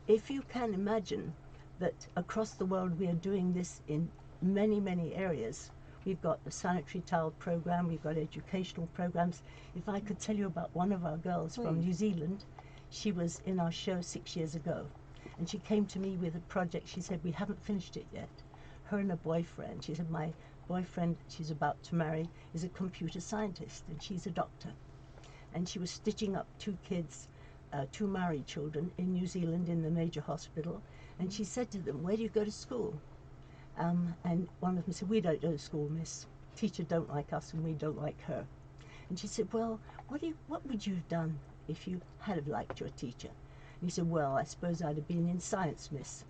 Speaker 11: if you can imagine that across the world we are doing this in many, many areas. We've got the sanitary towel program, we've got educational programs. If I could tell you about one of our girls from New Zealand, she was in our show 6 years ago, and she came to me with a project. She said, we haven't finished it yet. Her and a boyfriend, she said, my boyfriend she's about to marry is a computer scientist, and she's a doctor. And she was stitching up two kids, two married children in New Zealand in the major hospital, and she said to them, where do you go to school? And one of them said, we don't go to school, miss. Teacher don't like us and we don't like her. And she said, well, what would you have done if you had have liked your teacher? And he said, well, I suppose I'd have been in science, miss.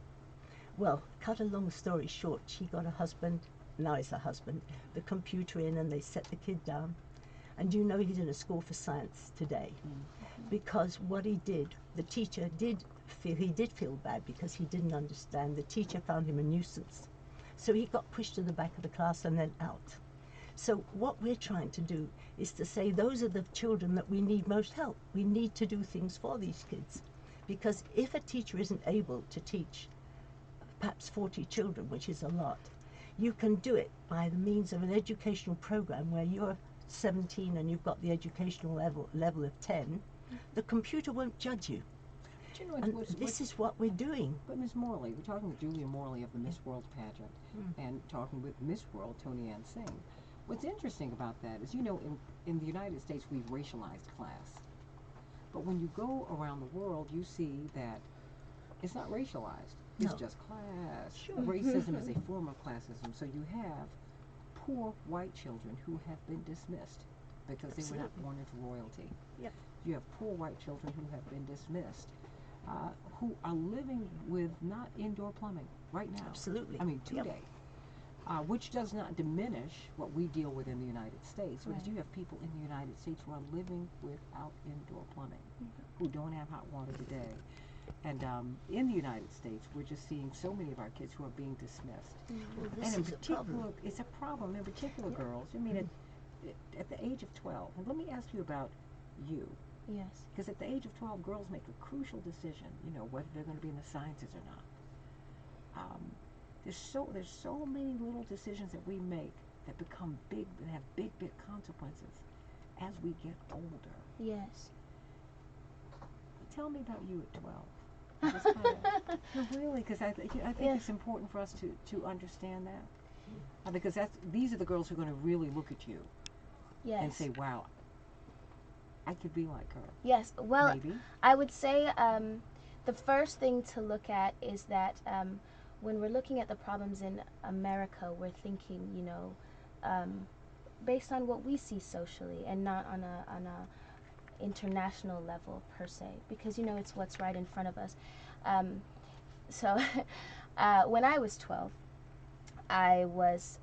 Speaker 11: Well, cut a long story short, she got a husband, now he's her husband, the computer in, and they set the kid down. And you know he's in a school for science today. Because what he did, the teacher did feel bad because he didn't understand. The teacher found him a nuisance. So he got pushed to the back of the class and then out. So what we're trying to do is to say those are the children that we need most help. We need to do things for these kids. Because if a teacher isn't able to teach perhaps 40 children, which is a lot, you can do it by the means of an educational program where you're 17 and you've got the educational level of 10, the computer won't judge you.
Speaker 1: But you know,
Speaker 11: And this is what we're doing.
Speaker 1: But Miss Morley, we're talking with Julia Morley of the Miss World pageant, and talking with Miss World, Tony Ann Singh. What's interesting about that is, you know, in the United States, we've racialized class. But when you go around the world, you see that it's not racialized. It's just class.
Speaker 11: Sure.
Speaker 1: Racism is a form of classism. So you have poor white children who have been dismissed because they were not born into royalty.
Speaker 11: Yep.
Speaker 1: You have poor white children who have been dismissed, who are living with not indoor plumbing right now.
Speaker 11: Absolutely.
Speaker 1: I mean, today. Which does not diminish what we deal with in the United States, because you have people in the United States who are living without indoor plumbing, who don't have hot water today. And in the United States, we're just seeing so many of our kids who are being dismissed.
Speaker 11: Well,
Speaker 1: And in
Speaker 11: this is a
Speaker 1: particular,
Speaker 11: problem.
Speaker 1: it's a problem. In particular, girls. I mean, at the age of 12, and let me ask you about you.
Speaker 10: Yes.
Speaker 1: Because at the age of 12, girls make a crucial decision, you know, whether they're going to be in the sciences or not. There's so many little decisions that we make that become big, that have big consequences as we get older.
Speaker 10: Yes.
Speaker 1: Tell me about you at 12. Just kinda, no, really, because I think it's important for us to understand that. Because these are the girls who are going to really look at you and say, wow, I could be like her.
Speaker 10: Yes. Well,
Speaker 1: maybe.
Speaker 10: I would say the first thing to look at is that when we're looking at the problems in America, we're thinking, you know, based on what we see socially and not on a international level per se, because, you know, it's what's right in front of us. So when I was 12, I was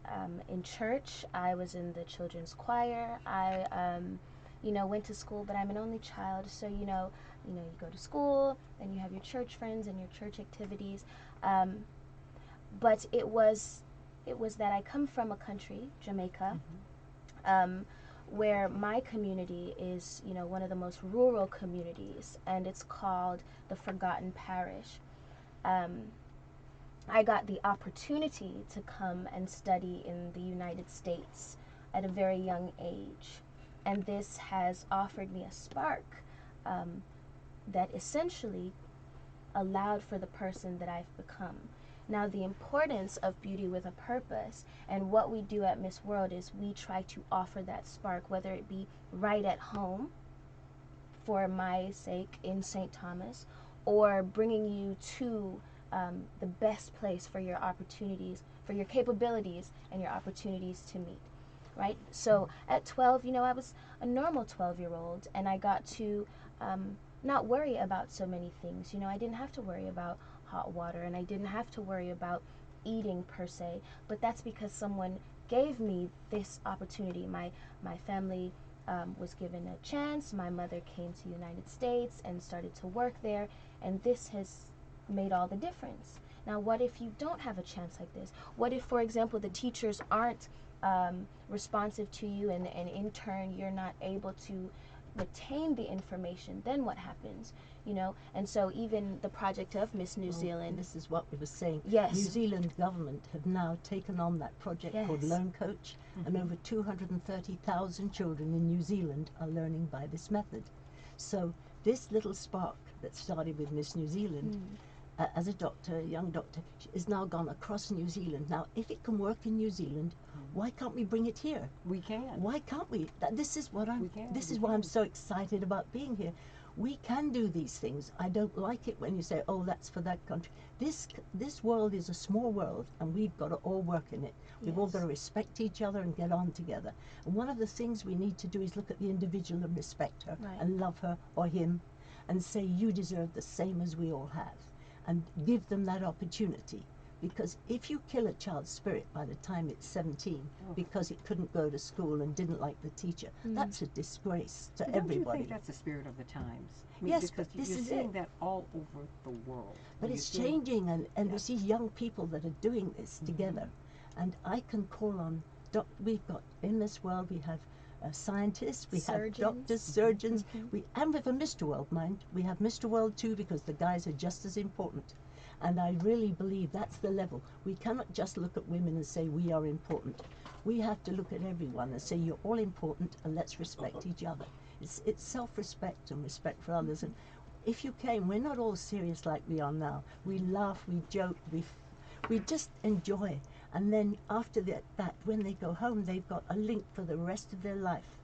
Speaker 10: in church. I was in the children's choir. I you know, went to school, but I'm an only child, so you know, you go to school, and you have your church friends and your church activities. But it was that I come from a country, Jamaica, where my community is, you know, one of the most rural communities, and it's called the Forgotten Parish. I got the opportunity to come and study in the United States at a very young age, and this has offered me a spark that essentially allowed for the person that I've become. Now, the importance of Beauty with a Purpose and what we do at Miss World is we try to offer that spark, whether it be right at home, for my sake, in St. Thomas, or bringing you to the best place for your opportunities for your capabilities and your opportunities to meet, right? So at 12, I was a normal 12-year-old, and I got to not worry about so many things. I didn't have to worry about hot water, and I didn't have to worry about eating per se, but that's because someone gave me this opportunity. My family was given a chance. My mother came to the United States and started to work there, and this has made all the difference. Now, what if you don't have a chance like this? What if, for example, the teachers aren't responsive to you, and in turn you're not able to retain the information? Then what happens? And so even the project of Miss New Zealand.
Speaker 11: This is what we were saying.
Speaker 10: Yes.
Speaker 11: New Zealand government have now taken on that project called
Speaker 10: Yes.
Speaker 11: Learn Coach, and over 230,000 children in New Zealand are learning by this method. So this little spark that started with Miss New Zealand, as a doctor, a young doctor, is now gone across New Zealand. Now, if it can work in New Zealand, why can't we bring it here?
Speaker 1: We can.
Speaker 11: Why can't we? This is what
Speaker 1: We can.
Speaker 11: This is why I'm so excited about being here. We can do these things. I don't like it when you say, "Oh, that's for that country." This world is a small world, and we've got to all work in it. We've all got to respect each other and get on together. And one of the things we need to do is look at the individual and respect her,
Speaker 10: Right.
Speaker 11: and love her or him, and say, "You deserve the same as we all have," and give them that opportunity. Because if you kill a child's spirit by the time it's 17 because it couldn't go to school and didn't like the teacher, that's a disgrace to
Speaker 1: Don't
Speaker 11: everybody.
Speaker 1: you think that's the spirit of the times?
Speaker 11: Yes,
Speaker 1: because
Speaker 11: but this
Speaker 1: you're
Speaker 11: is
Speaker 1: seeing
Speaker 11: it.
Speaker 1: that all over the world.
Speaker 11: But
Speaker 1: You're
Speaker 11: it's
Speaker 1: seeing-
Speaker 11: changing, and we see young people that are doing this together. And I can call on, we've got, in this world, we have scientists, we
Speaker 10: Surgeons.
Speaker 11: have doctors, surgeons, and with a Mr. World, mind, we have Mr. World too, because the guys are just as important. And I really believe that's the level. We cannot just look at women and say we are important. We have to look at everyone and say you're all important, and let's respect each other. It's self-respect and respect for others. And if you came, we're not all serious like we are now. We laugh, we joke, we just enjoy. And then after that, when they go home, they've got a link for the rest of their life.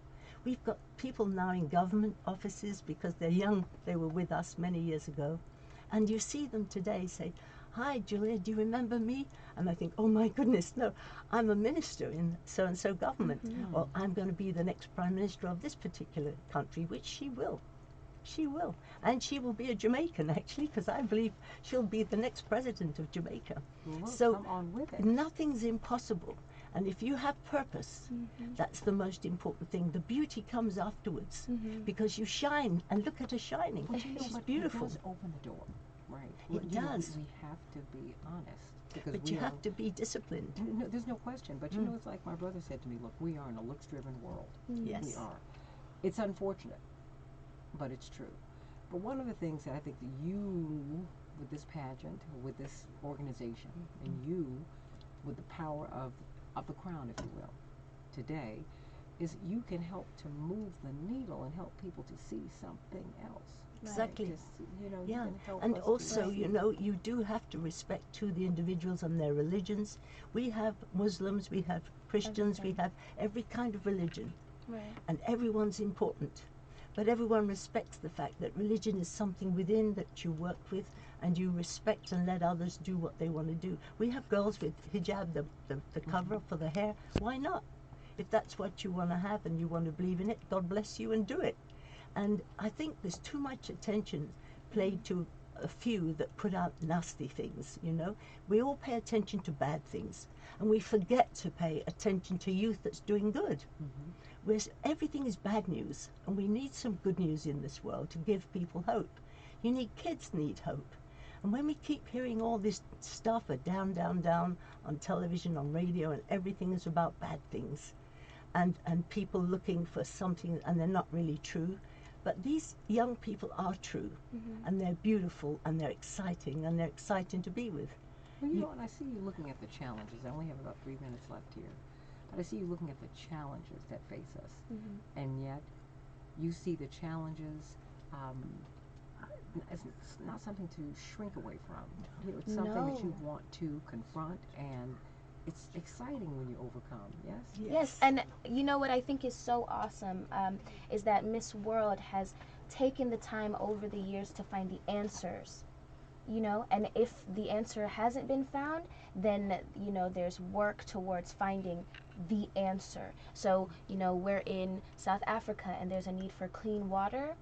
Speaker 11: We've got people now in government offices because they're young. They were with us many years ago. And you see them today say, "Hi, Julia, do you remember me?" And I think, "Oh my goodness, no, I'm a minister in so-and-so government." Or I'm going to be the next prime minister of this particular country, which she will. She will. And she will be a Jamaican, actually, because I believe she'll be the next president of Jamaica.
Speaker 1: Well,
Speaker 11: So
Speaker 1: come on with it.
Speaker 11: nothing's impossible. And if you have purpose, that's the most important thing. The beauty comes afterwards because you shine, and look at her shining.
Speaker 1: But you know
Speaker 11: She's
Speaker 1: what?
Speaker 11: beautiful.
Speaker 1: It does open the door, right?
Speaker 11: It does.
Speaker 1: We have to be honest. Because
Speaker 11: But you have to be disciplined.
Speaker 1: No, there's no question. But you know, it's like my brother said to me, look, we are in a looks-driven world.
Speaker 11: Yes.
Speaker 1: We are. It's unfortunate, but it's true. But one of the things that I think that you, with this pageant, with this organization, and you, with the power of the crown, if you will, today, is you can help to move the needle and help people to see something else.
Speaker 11: Exactly.
Speaker 1: Just, you know, you
Speaker 11: Yeah,
Speaker 1: can help
Speaker 11: and
Speaker 1: us
Speaker 11: also,
Speaker 1: to
Speaker 11: you know, you do have to respect to the individuals and their religions. We have Muslims, we have Christians, we have every kind of religion,
Speaker 10: Right.
Speaker 11: and everyone's important. But everyone respects the fact that religion is something within that you work with, and you respect and let others do what they want to do. We have girls with hijab, the cover for the hair. Why not? If that's what you want to have and you want to believe in it, God bless you and do it. And I think there's too much attention played to a few that put out nasty things, you know. We all pay attention to bad things, and we forget to pay attention to youth that's doing good. Whereas everything is bad news, and we need some good news in this world to give people hope. You need kids need hope. And when we keep hearing all this stuff, down, down, down, on television, on radio, and everything is about bad things, and people looking for something, and they're not really true. But these young people are true, and they're beautiful, and they're exciting, and they're exciting to be with.
Speaker 1: Well, you know, and I see you looking at the challenges. I only have about 3 minutes left here. But I see you looking at the challenges that face us. And yet, you see the challenges, it's not something to shrink away from. You know, it's something that you want to confront, and it's exciting when you overcome, yes?
Speaker 10: Yes, and you know what I think is so awesome is that Miss World has taken the time over the years to find the answers you know, and if the answer hasn't been found, then, you know, there's work towards finding the answer. So, you know, we're in South Africa and there's a need for clean water,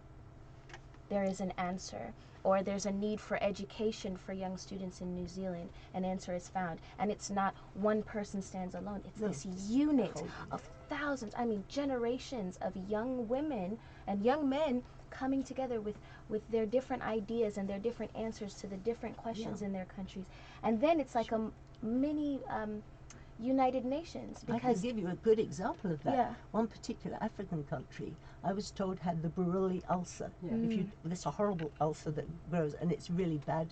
Speaker 10: there is an answer. Or there's a need for education for young students in New Zealand, an answer is found. And it's not one person stands alone, it's this unit of thousands, I mean generations of young women and young men coming together with their different ideas and their different answers to the different questions in their countries. And then it's like a mini United Nations.
Speaker 11: I can give you a good example of that.
Speaker 10: Yeah.
Speaker 11: One particular African country, I was told, had the Buruli ulcer. It's a horrible ulcer that grows, and it's really bad.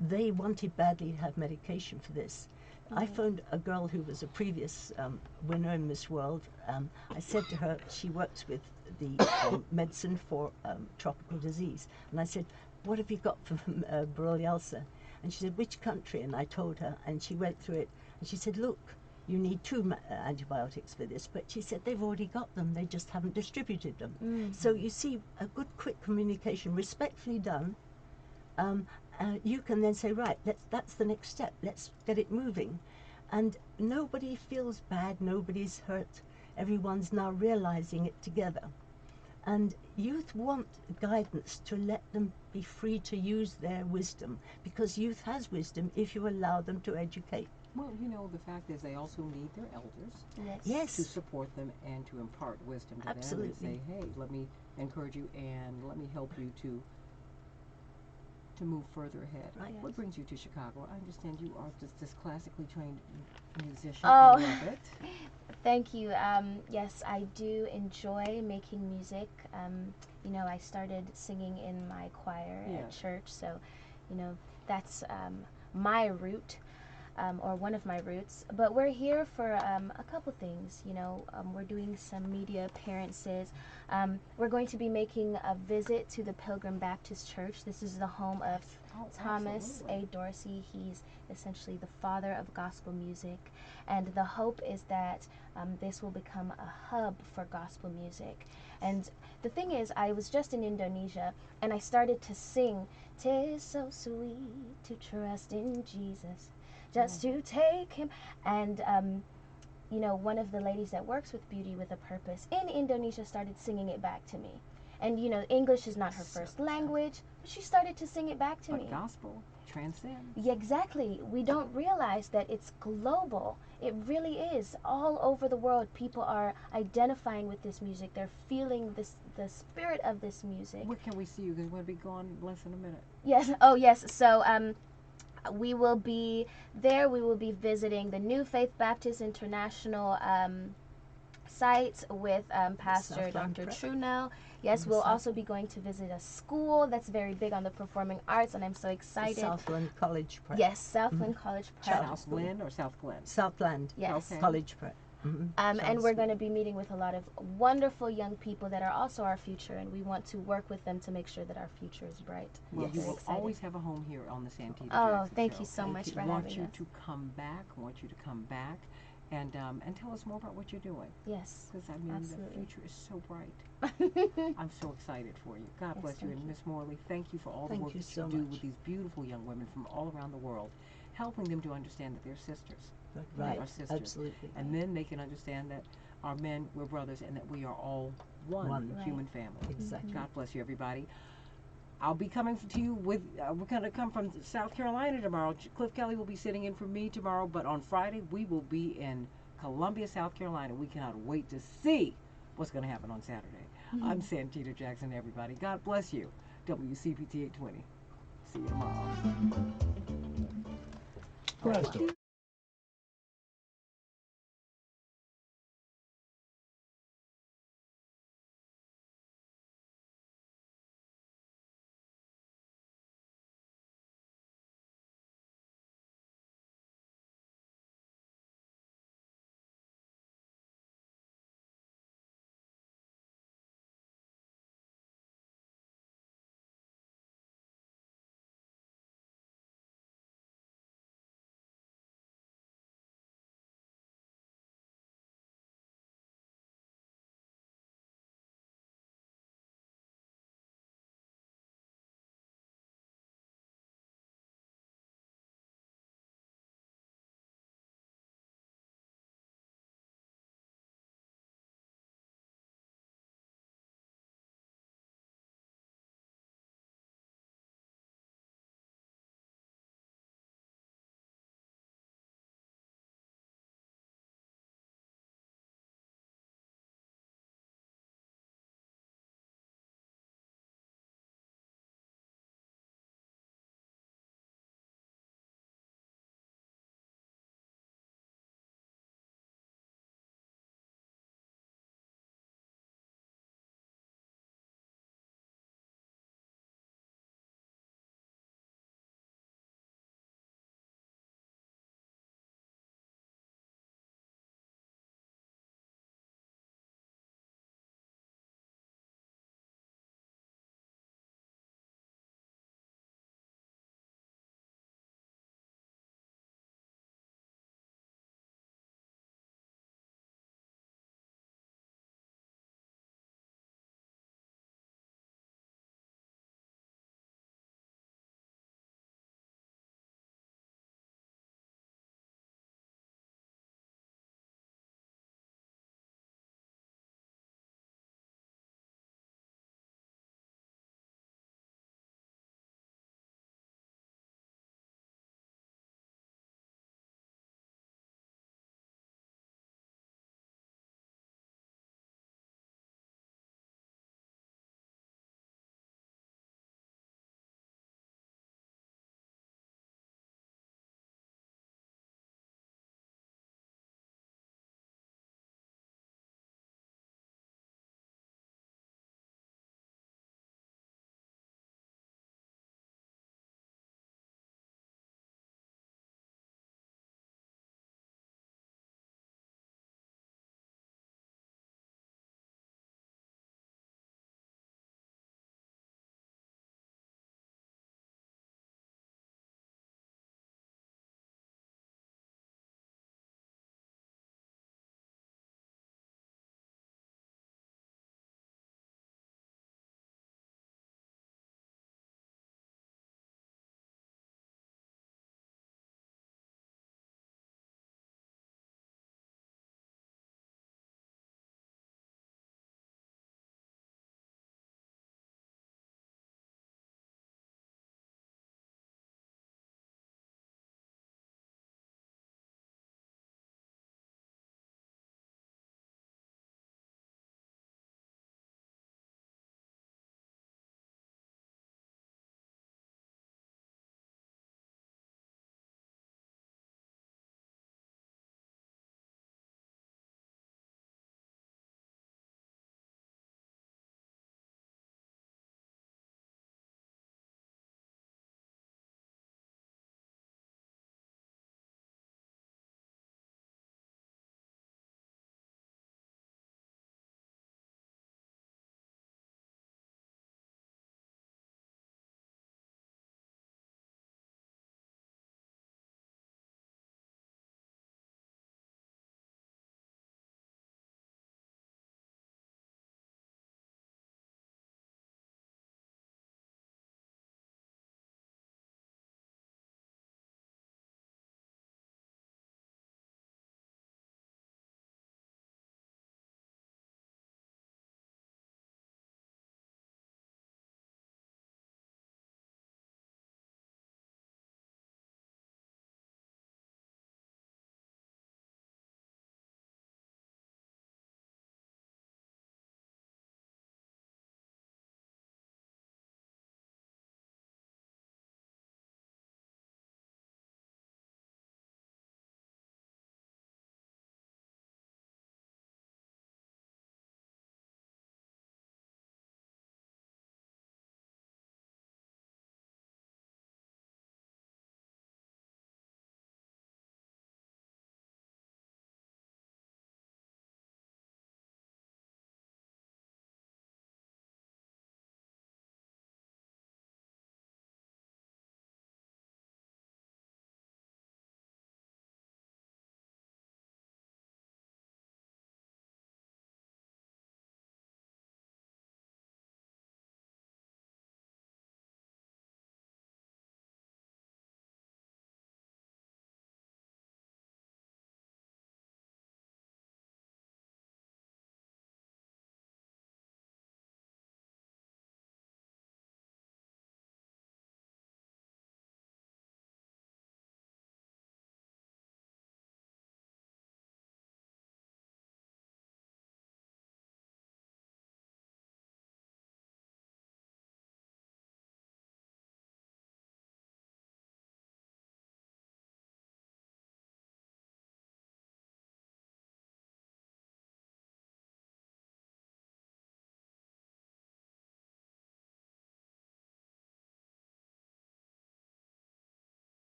Speaker 11: They wanted badly to have medication for this. I phoned a girl who was a previous winner in Miss World. I said to her, she works with the medicine for tropical disease, and I said, what have you got for Buruli ulcer? And she said, which country? And I told her, and she went through it, and she said, look, you need 2 antibiotics for this, but she said they've already got them, they just haven't distributed them. So you see, a good quick communication, respectfully done, you can then say, right, that's the next step, let's get it moving. And nobody feels bad, nobody's hurt, everyone's now realizing it together. And youth want guidance to let them be free to use their wisdom, because youth has wisdom if you allow them to educate.
Speaker 1: Well, you know, the fact is they also need their elders
Speaker 11: Yes.
Speaker 1: to support them and to impart wisdom to them and say, hey, let me encourage you and let me help you to move further ahead.
Speaker 11: Right.
Speaker 1: What brings you to Chicago? I understand you are just this classically trained musician.
Speaker 10: Oh,
Speaker 1: I love it.
Speaker 10: Thank you. Yes, I do enjoy making music. You know, I started singing in my choir at church, so, you know, that's my root. Or one of my roots, but we're here for a couple things. You know, we're doing some media appearances. We're going to be making a visit to the Pilgrim Baptist Church. This is the home of Thomas A. Dorsey. He's essentially the father of gospel music, and the hope is that this will become a hub for gospel music. And the thing is, I was just in Indonesia and I started to sing, "'Tis so sweet to trust in Jesus, just to take him." And you know, one of the ladies that works with Beauty with a Purpose in Indonesia started singing it back to me. And you know, English is not her first language, but she started to sing it back to me.
Speaker 1: But gospel transcends.
Speaker 10: Yeah, exactly. We don't realize that it's global. It really is. All over the world, people are identifying with this music. They're feeling the spirit of this music.
Speaker 1: Where can we see you? Because we'll be gone in less than a minute.
Speaker 10: Yes. Oh, yes. So, we will be there. We will be visiting the New Faith Baptist International site with Pastor Dr. Trunell. Yes, we'll also be going to visit a school that's very big on the performing arts, and I'm so excited.
Speaker 11: Southland College Prep.
Speaker 10: Yes, Southland College Prep.
Speaker 1: Southland or South Glen?
Speaker 11: Southland.
Speaker 10: Yes.
Speaker 1: Okay.
Speaker 11: College Prep.
Speaker 10: And we're going to be meeting with a lot of wonderful young people that are also our future, and we want to work with them to make sure that our future is bright.
Speaker 1: Well,
Speaker 10: Yes.
Speaker 1: you will always have a home here on the Santita
Speaker 10: Oh,
Speaker 1: Jackson
Speaker 10: thank
Speaker 1: Show.
Speaker 10: you so much for
Speaker 1: I
Speaker 10: having
Speaker 1: want you
Speaker 10: us.
Speaker 1: to come back. I want you to come back and tell us more about what you're doing.
Speaker 10: Yes,
Speaker 1: Because, I mean,
Speaker 10: absolutely.
Speaker 1: the future is so bright. I'm so excited for you. God
Speaker 10: Yes,
Speaker 1: bless you.
Speaker 10: thank
Speaker 1: And
Speaker 10: you.
Speaker 1: Miss Morley, thank you for all the
Speaker 11: Thank
Speaker 1: work
Speaker 11: you
Speaker 1: that
Speaker 11: so
Speaker 1: you do
Speaker 11: much.
Speaker 1: with these beautiful young women from all around the world, helping them to understand that they're sisters.
Speaker 11: Right,
Speaker 1: They are sisters.
Speaker 11: absolutely.
Speaker 1: And then they can understand that our men, we're brothers, and that we are all one human family.
Speaker 11: Exactly.
Speaker 1: God bless you, everybody. I'll be coming to you with, we're going to come from South Carolina tomorrow. Cliff Kelly will be sitting in for me tomorrow, but on Friday we will be in Columbia, South Carolina. We cannot wait to see what's going to happen on Saturday. I'm Santita Jackson, everybody. God bless you. WCPT 820. See you tomorrow.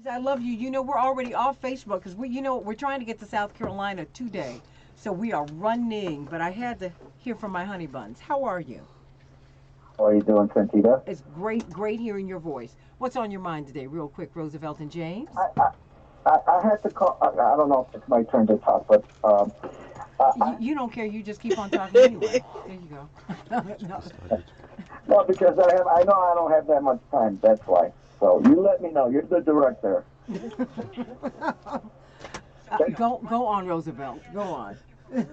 Speaker 1: I love you. You know, we're already off Facebook because we're trying to get to South Carolina today. So we are running, but I had to hear from my honey buns. How are you?
Speaker 8: How are you doing, Santita?
Speaker 1: It's great hearing your voice. What's on your mind today, real quick, Roosevelt and James?
Speaker 8: I had to call. I don't know if it's my turn to talk, but
Speaker 1: You don't care. You just keep on talking anyway. There you go. No.
Speaker 8: no, because I know I don't have that much time. That's why. So you let me know. You're the director.
Speaker 1: Go on, Roosevelt. Go on.
Speaker 2: I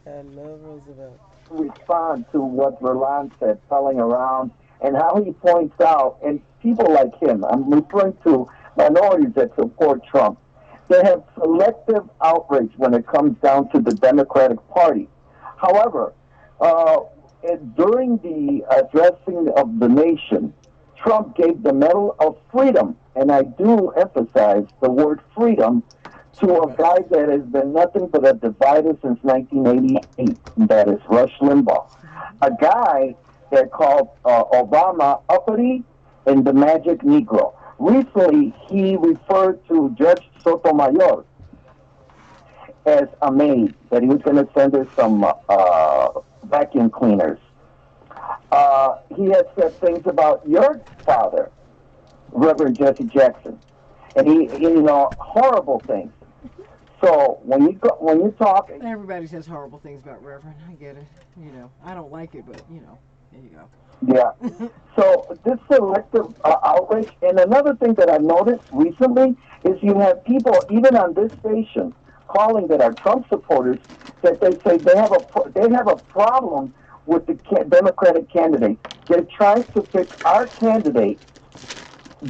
Speaker 2: love Roosevelt.
Speaker 8: Respond to what Verlon said, telling around, and how he points out, and people like him, I'm referring to minorities that support Trump, they have selective outrage when it comes down to the Democratic Party. However, during the addressing of the nation, Trump gave the Medal of Freedom, and I do emphasize the word freedom, to a guy that has been nothing but a divider since 1988, and that is Rush Limbaugh. A guy that called Obama uppity and the magic Negro. Recently, he referred to Judge Sotomayor as a maid, that he was going to send her some vacuum cleaners. He has said things about your father, Reverend Jesse Jackson, and horrible things. So when you talk,
Speaker 1: everybody says horrible things about Reverend. I get it. I don't like it, but there you go.
Speaker 8: Yeah. So this selective outrage, and another thing that I've noticed recently is you have people even on this station calling that are Trump supporters that they say they have a problem with the Democratic candidate. They're trying to pick our candidate.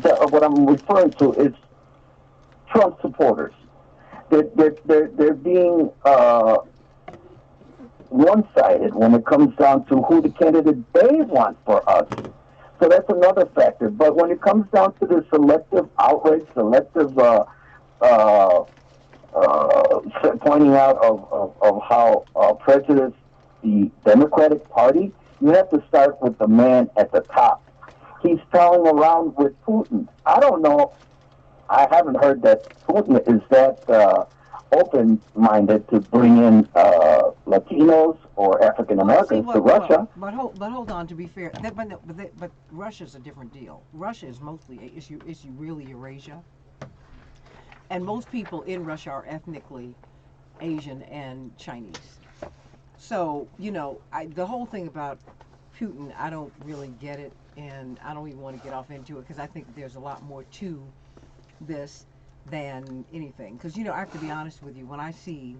Speaker 8: What I'm referring to is Trump supporters. They're being one-sided when it comes down to who the candidate they want for us. So that's another factor. But when it comes down to the selective outrage, selective pointing out of how prejudiced the Democratic Party, you have to start with the man at the top. He's telling around with Putin. I don't know. I haven't heard that Putin is that open-minded to bring in Latinos or African Americans to Russia.
Speaker 1: But hold on. To be fair, but Russia's a different deal. Russia is mostly issue really Eurasia, and most people in Russia are ethnically Asian and Chinese. So the whole thing about Putin, I don't really get it, and I don't even want to get off into it because I think there's a lot more to this than anything. Because I have to be honest with you, when I see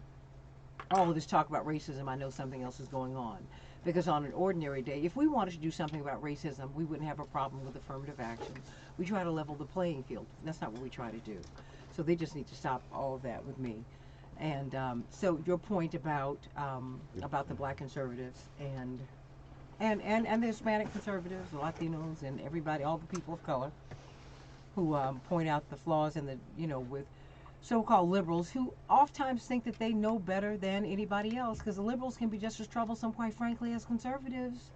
Speaker 1: all of this talk about racism, I know something else is going on. Because on an ordinary day, if we wanted to do something about racism, we wouldn't have a problem with affirmative action. We try to level the playing field. That's not what we try to do. So they just need to stop all of that with me. And so your point about the black conservatives and the Hispanic conservatives, the Latinos, and everybody, all the people of color, who point out the flaws in with so-called liberals who oftentimes think that they know better than anybody else, because the liberals can be just as troublesome, quite frankly, as conservatives.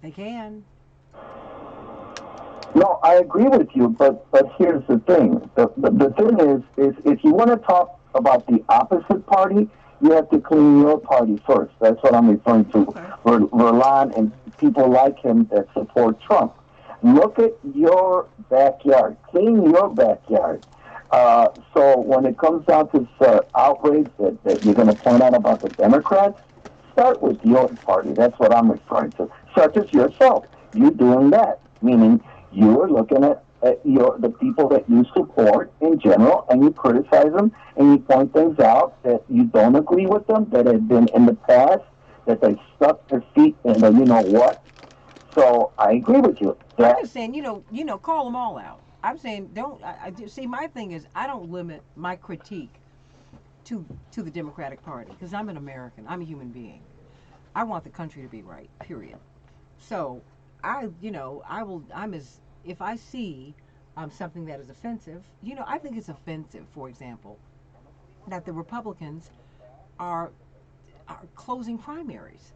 Speaker 1: They can.
Speaker 8: No, I agree with you, but here's the thing. The thing is if you want to talk about the opposite party, you have to clean your party first. That's what I'm referring to. Okay. Verlon and people like him that support Trump. Look at your backyard. Clean your backyard. So when it comes down to outrage that you're going to point out about the Democrats, start with your party. That's what I'm referring to. Such as yourself. You doing that. Meaning you're looking at the people that you support in general, and you criticize them, and you point things out that you don't agree with them, that have been in the past, that they stuck their feet in the you-know-what. So I agree with you.
Speaker 1: I'm just saying, call them all out. I'm saying don't. See, my thing is I don't limit my critique to the Democratic Party because I'm an American. I'm a human being. I want the country to be right. Period. So if I see something that is offensive, I think it's offensive. For example, that the Republicans are closing primaries.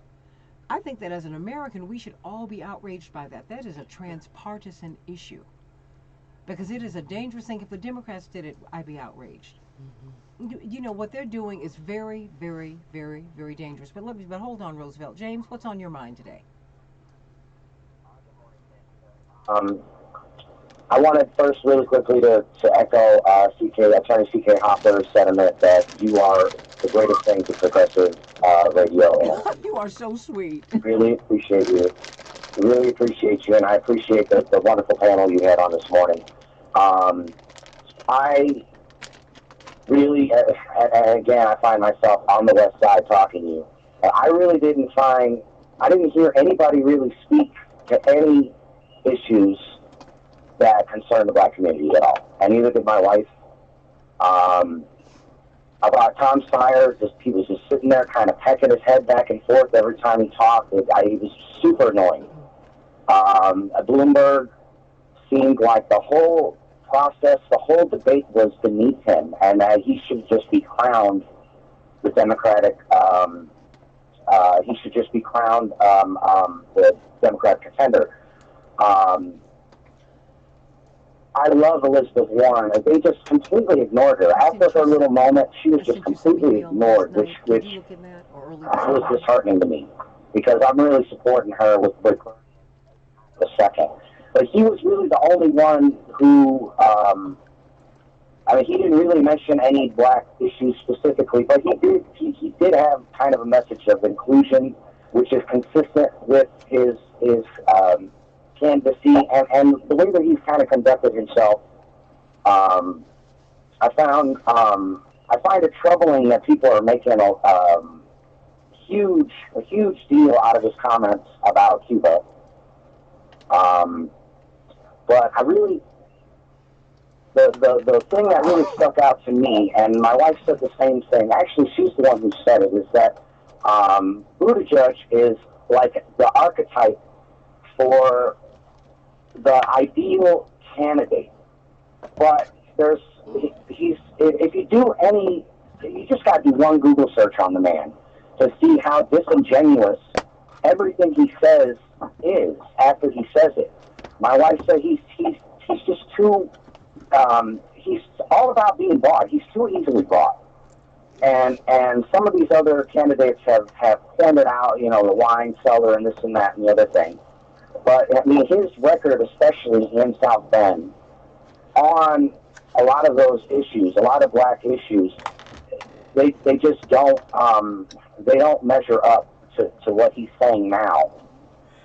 Speaker 1: I think that as an American, we should all be outraged by that. That is a transpartisan issue. because it is a dangerous thing. If the Democrats did it, I'd be outraged. You know what they're doing is very, very, very, very dangerous. But hold on, Roosevelt. James, what's on your mind today?
Speaker 12: I wanted first, really quickly, to echo Attorney C.K. Hopper's sentiment that you are the greatest thing to progressive radio.
Speaker 1: You are so sweet.
Speaker 12: Really appreciate you. Really appreciate you, and I appreciate the wonderful panel you had on this morning. I really, and again, I find myself on the West Side talking to you. I really I didn't hear anybody really speak to any issues that concern the black community at all, and neither did my wife. About Tom Steyer, he was just sitting there kind of pecking his head back and forth every time he talked. He was super annoying. Bloomberg seemed like the whole process, the whole debate was beneath him, and that he should just be crowned the Democratic, he should just be crowned the Democratic contender. I love Elizabeth Warren. They just completely ignored her. After her little moment, she was just completely ignored, which was disheartening to me, because I'm really supporting her with the second. But he was really the only one who, he didn't really mention any black issues specifically, but he did have kind of a message of inclusion, which is consistent with his candidacy and the way that he's kind of conducted himself. I find it troubling that people are making a huge deal out of his comments about Cuba. But I really, the thing that really stuck out to me, and my wife said the same thing, actually she's the one who said it, is that Buttigieg is like the archetype for the ideal candidate. But if you do you just got to do one Google search on the man to see how disingenuous everything he says is after he says it. My wife said he's just too, he's all about being bought. He's too easily bought. And some of these other candidates have pointed out, the wine cellar and this and that and the other thing. But, his record, especially in South Bend, on a lot of those issues, a lot of black issues, they just don't, they don't measure up to what he's saying now.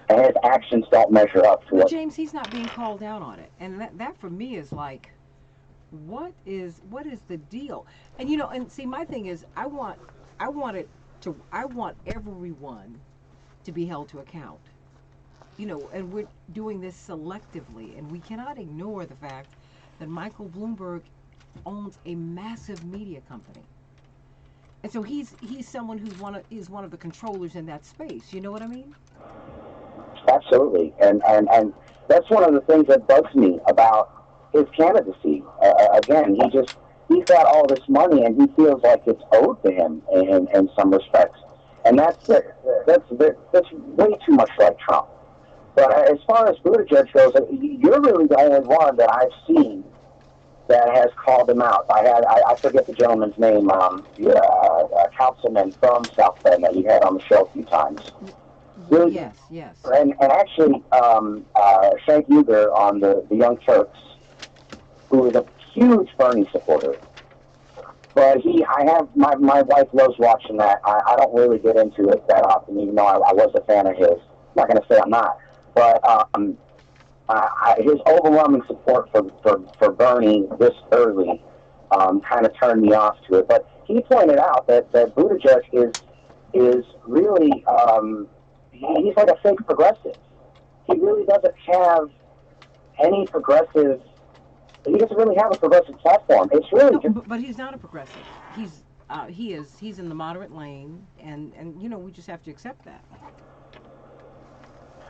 Speaker 12: And his actions don't measure up to what...
Speaker 1: James, he's not being called out on it. And that for me is like, what is the deal? And, and see, my thing is, I want everyone to be held to account. And we're doing this selectively, and we cannot ignore the fact that Michael Bloomberg owns a massive media company, and so he's someone who's one of the controllers in that space. You know what I mean?
Speaker 12: Absolutely, and that's one of the things that bugs me about his candidacy. Again, he's got all this money, and he feels like it's owed to him in some respects, and that's way too much like Trump. But as far as Buttigieg goes, you're really the only one that I've seen that has called him out. I forget the gentleman's name, a councilman from South Bend that you had on the show a few times. Really,
Speaker 1: yes.
Speaker 12: And actually, Shank Uger on the Young Turks, who is a huge Bernie supporter. But my wife loves watching that. I don't really get into it that often, even though I was a fan of his. I'm not going to say I'm not. But his overwhelming support for Bernie this early kind of turned me off to it. But he pointed out that Buttigieg is really he's like a fake progressive. He really doesn't have any progressive. He doesn't really have a progressive platform. It's really
Speaker 1: but he's not a progressive. He's in the moderate lane, and we just have to accept that.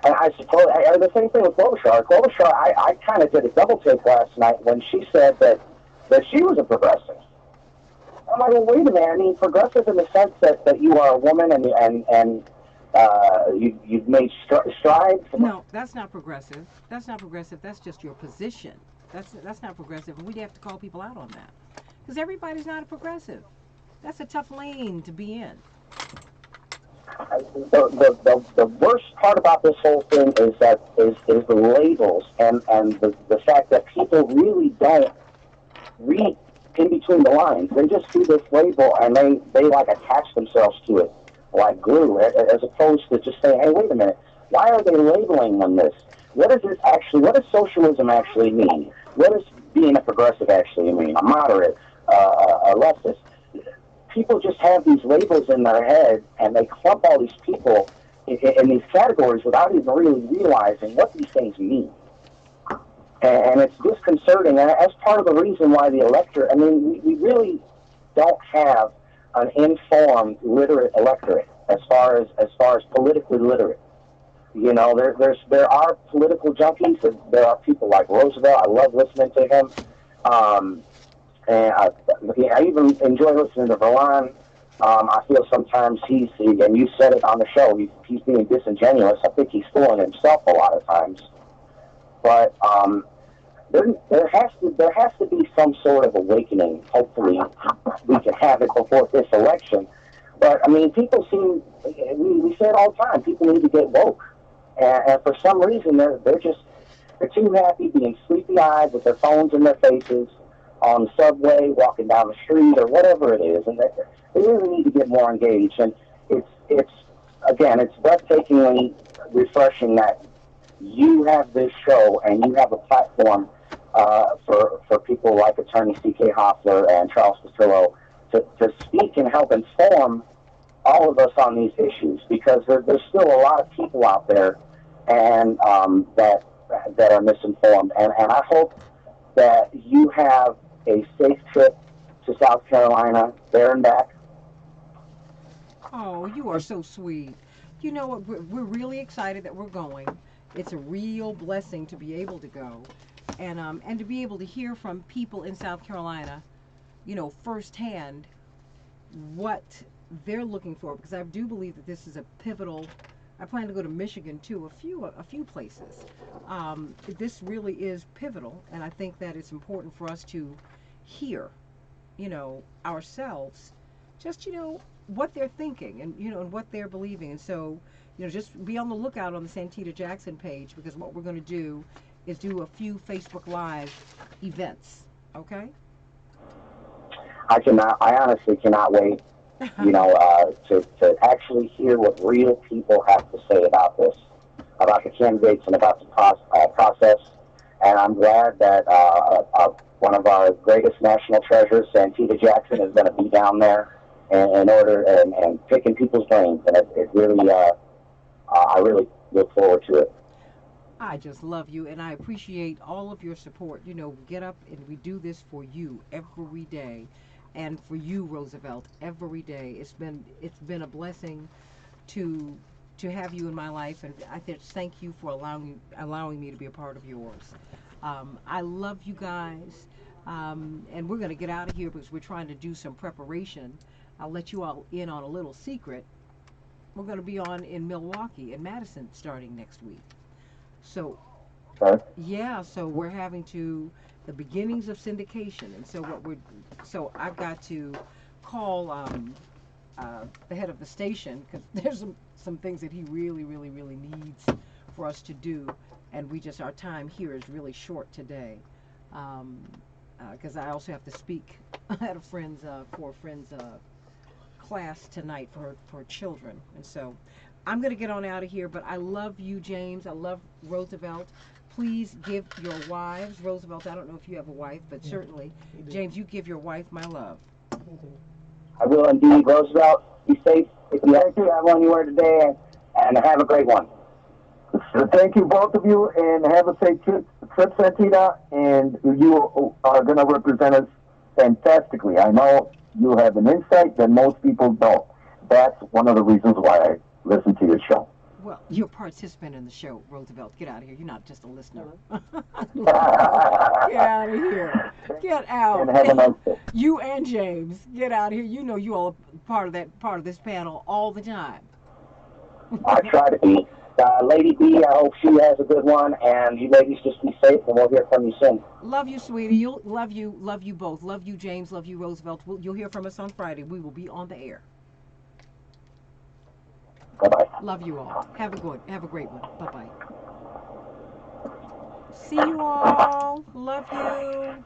Speaker 12: And I suppose the same thing with Klobuchar. Klobuchar, I kind of did a double take last night when she said that she was a progressive. I'm like, well, wait a minute. Progressive in the sense that you are a woman and you've made strides.
Speaker 1: No, that's not progressive. That's not progressive. That's just your position. That's not progressive, and we have to call people out on that because everybody's not a progressive. That's a tough lane to be in.
Speaker 12: The worst part about this whole thing is the labels and the fact that people really don't read in between the lines. They just see this label and they like attach themselves to it like glue, as opposed to just saying, hey, wait a minute, why are they labeling them this? What is this actually? What does socialism actually mean? What does being a progressive actually mean? A moderate, a leftist? People just have these labels in their head, and they clump all these people in these categories without even really realizing what these things mean. And it's disconcerting. And that's part of the reason why the electorate, I mean, we really don't have an informed, literate electorate as far as politically literate. You know, there are political junkies. There are people like Roosevelt. I love listening to him. And I even enjoy listening to Verlon. I feel sometimes and you said it on the show, he's being disingenuous. I think he's fooling himself a lot of times. But there has to be some sort of awakening. Hopefully, we can have it before this election. But I mean, people we say it all the time. People need to get woke, and for some reason, they're too happy being sleepy-eyed with their phones in their faces on the subway, walking down the street, or whatever it is, and they really need to get more engaged. And it's breathtakingly refreshing that you have this show and you have a platform for people like Attorney C.K. Hoffler and Charles Patillo to speak and help inform all of us on these issues, because there's still a lot of people out there and that are misinformed. And I hope that you have a safe trip to South Carolina, there and back.
Speaker 1: Oh, you are so sweet. You know what? We're really excited that we're going. It's a real blessing to be able to go, and to be able to hear from people in South Carolina, you know, firsthand what they're looking for. Because I do believe that this is a pivotal. I plan to go to Michigan too, a few places. This really is pivotal, and I think that it's important for us to hear, you know, ourselves, just, you know, what they're thinking and, you know, and what they're believing. And so, you know, just be on the lookout on the Santita Jackson page, because what we're going to do is do a few Facebook Live events. Okay?
Speaker 12: I honestly cannot wait, you know, to actually hear what real people have to say about this, about the candidates and about the process. And I'm glad that one of our greatest national treasures, Santita Jackson, is going to be down there in order and picking people's brains. And it really, I really look forward to it.
Speaker 1: I just love you, and I appreciate all of your support. You know, get up and we do this for you every day, and for you, Roosevelt, every day. It's been a blessing to have you in my life, and I just thank you for allowing me to be a part of yours. I love you guys, and we're going to get out of here because we're trying to do some preparation. I'll let you all in on a little secret. We're going to be on in Milwaukee and Madison starting next week. So, yeah, so we're having the beginnings of syndication, and so I've got to call the head of the station, because there's some things that he really, really, really needs for us to do, and our time here is really short today, because I also have to speak at for a friend's class tonight for children, and so I'm going to get on out of here. But I love you, James. I love Roosevelt. Please give your wives, Roosevelt, I don't know if you have a wife, but certainly, James, you give your wife my love.
Speaker 12: I will indeed, Roosevelt. Be safe if you have to travel anywhere today, and have a great one.
Speaker 8: So thank you, both of you, and have a safe trip, Santita. And you are going to represent us fantastically. I know you have an insight that most people don't. That's one of the reasons why I listen to your show.
Speaker 1: Well, you're a participant in the show, Roosevelt. Get out of here. You're not just a listener. Get out of here. Get out.
Speaker 8: And have a nice day.
Speaker 1: You and James, get out of here. You know you all are part of this panel all the time.
Speaker 12: I try to be. Lady B, I hope she has a good one, and you ladies just be safe, and we'll hear from you soon.
Speaker 1: Love you, sweetie. You'll love you both. Love you, James. Love you, Roosevelt. You'll hear from us on Friday. We will be on the air.
Speaker 12: Bye-bye.
Speaker 1: Love you all. Have a great one. Bye-bye. See you all. Love you.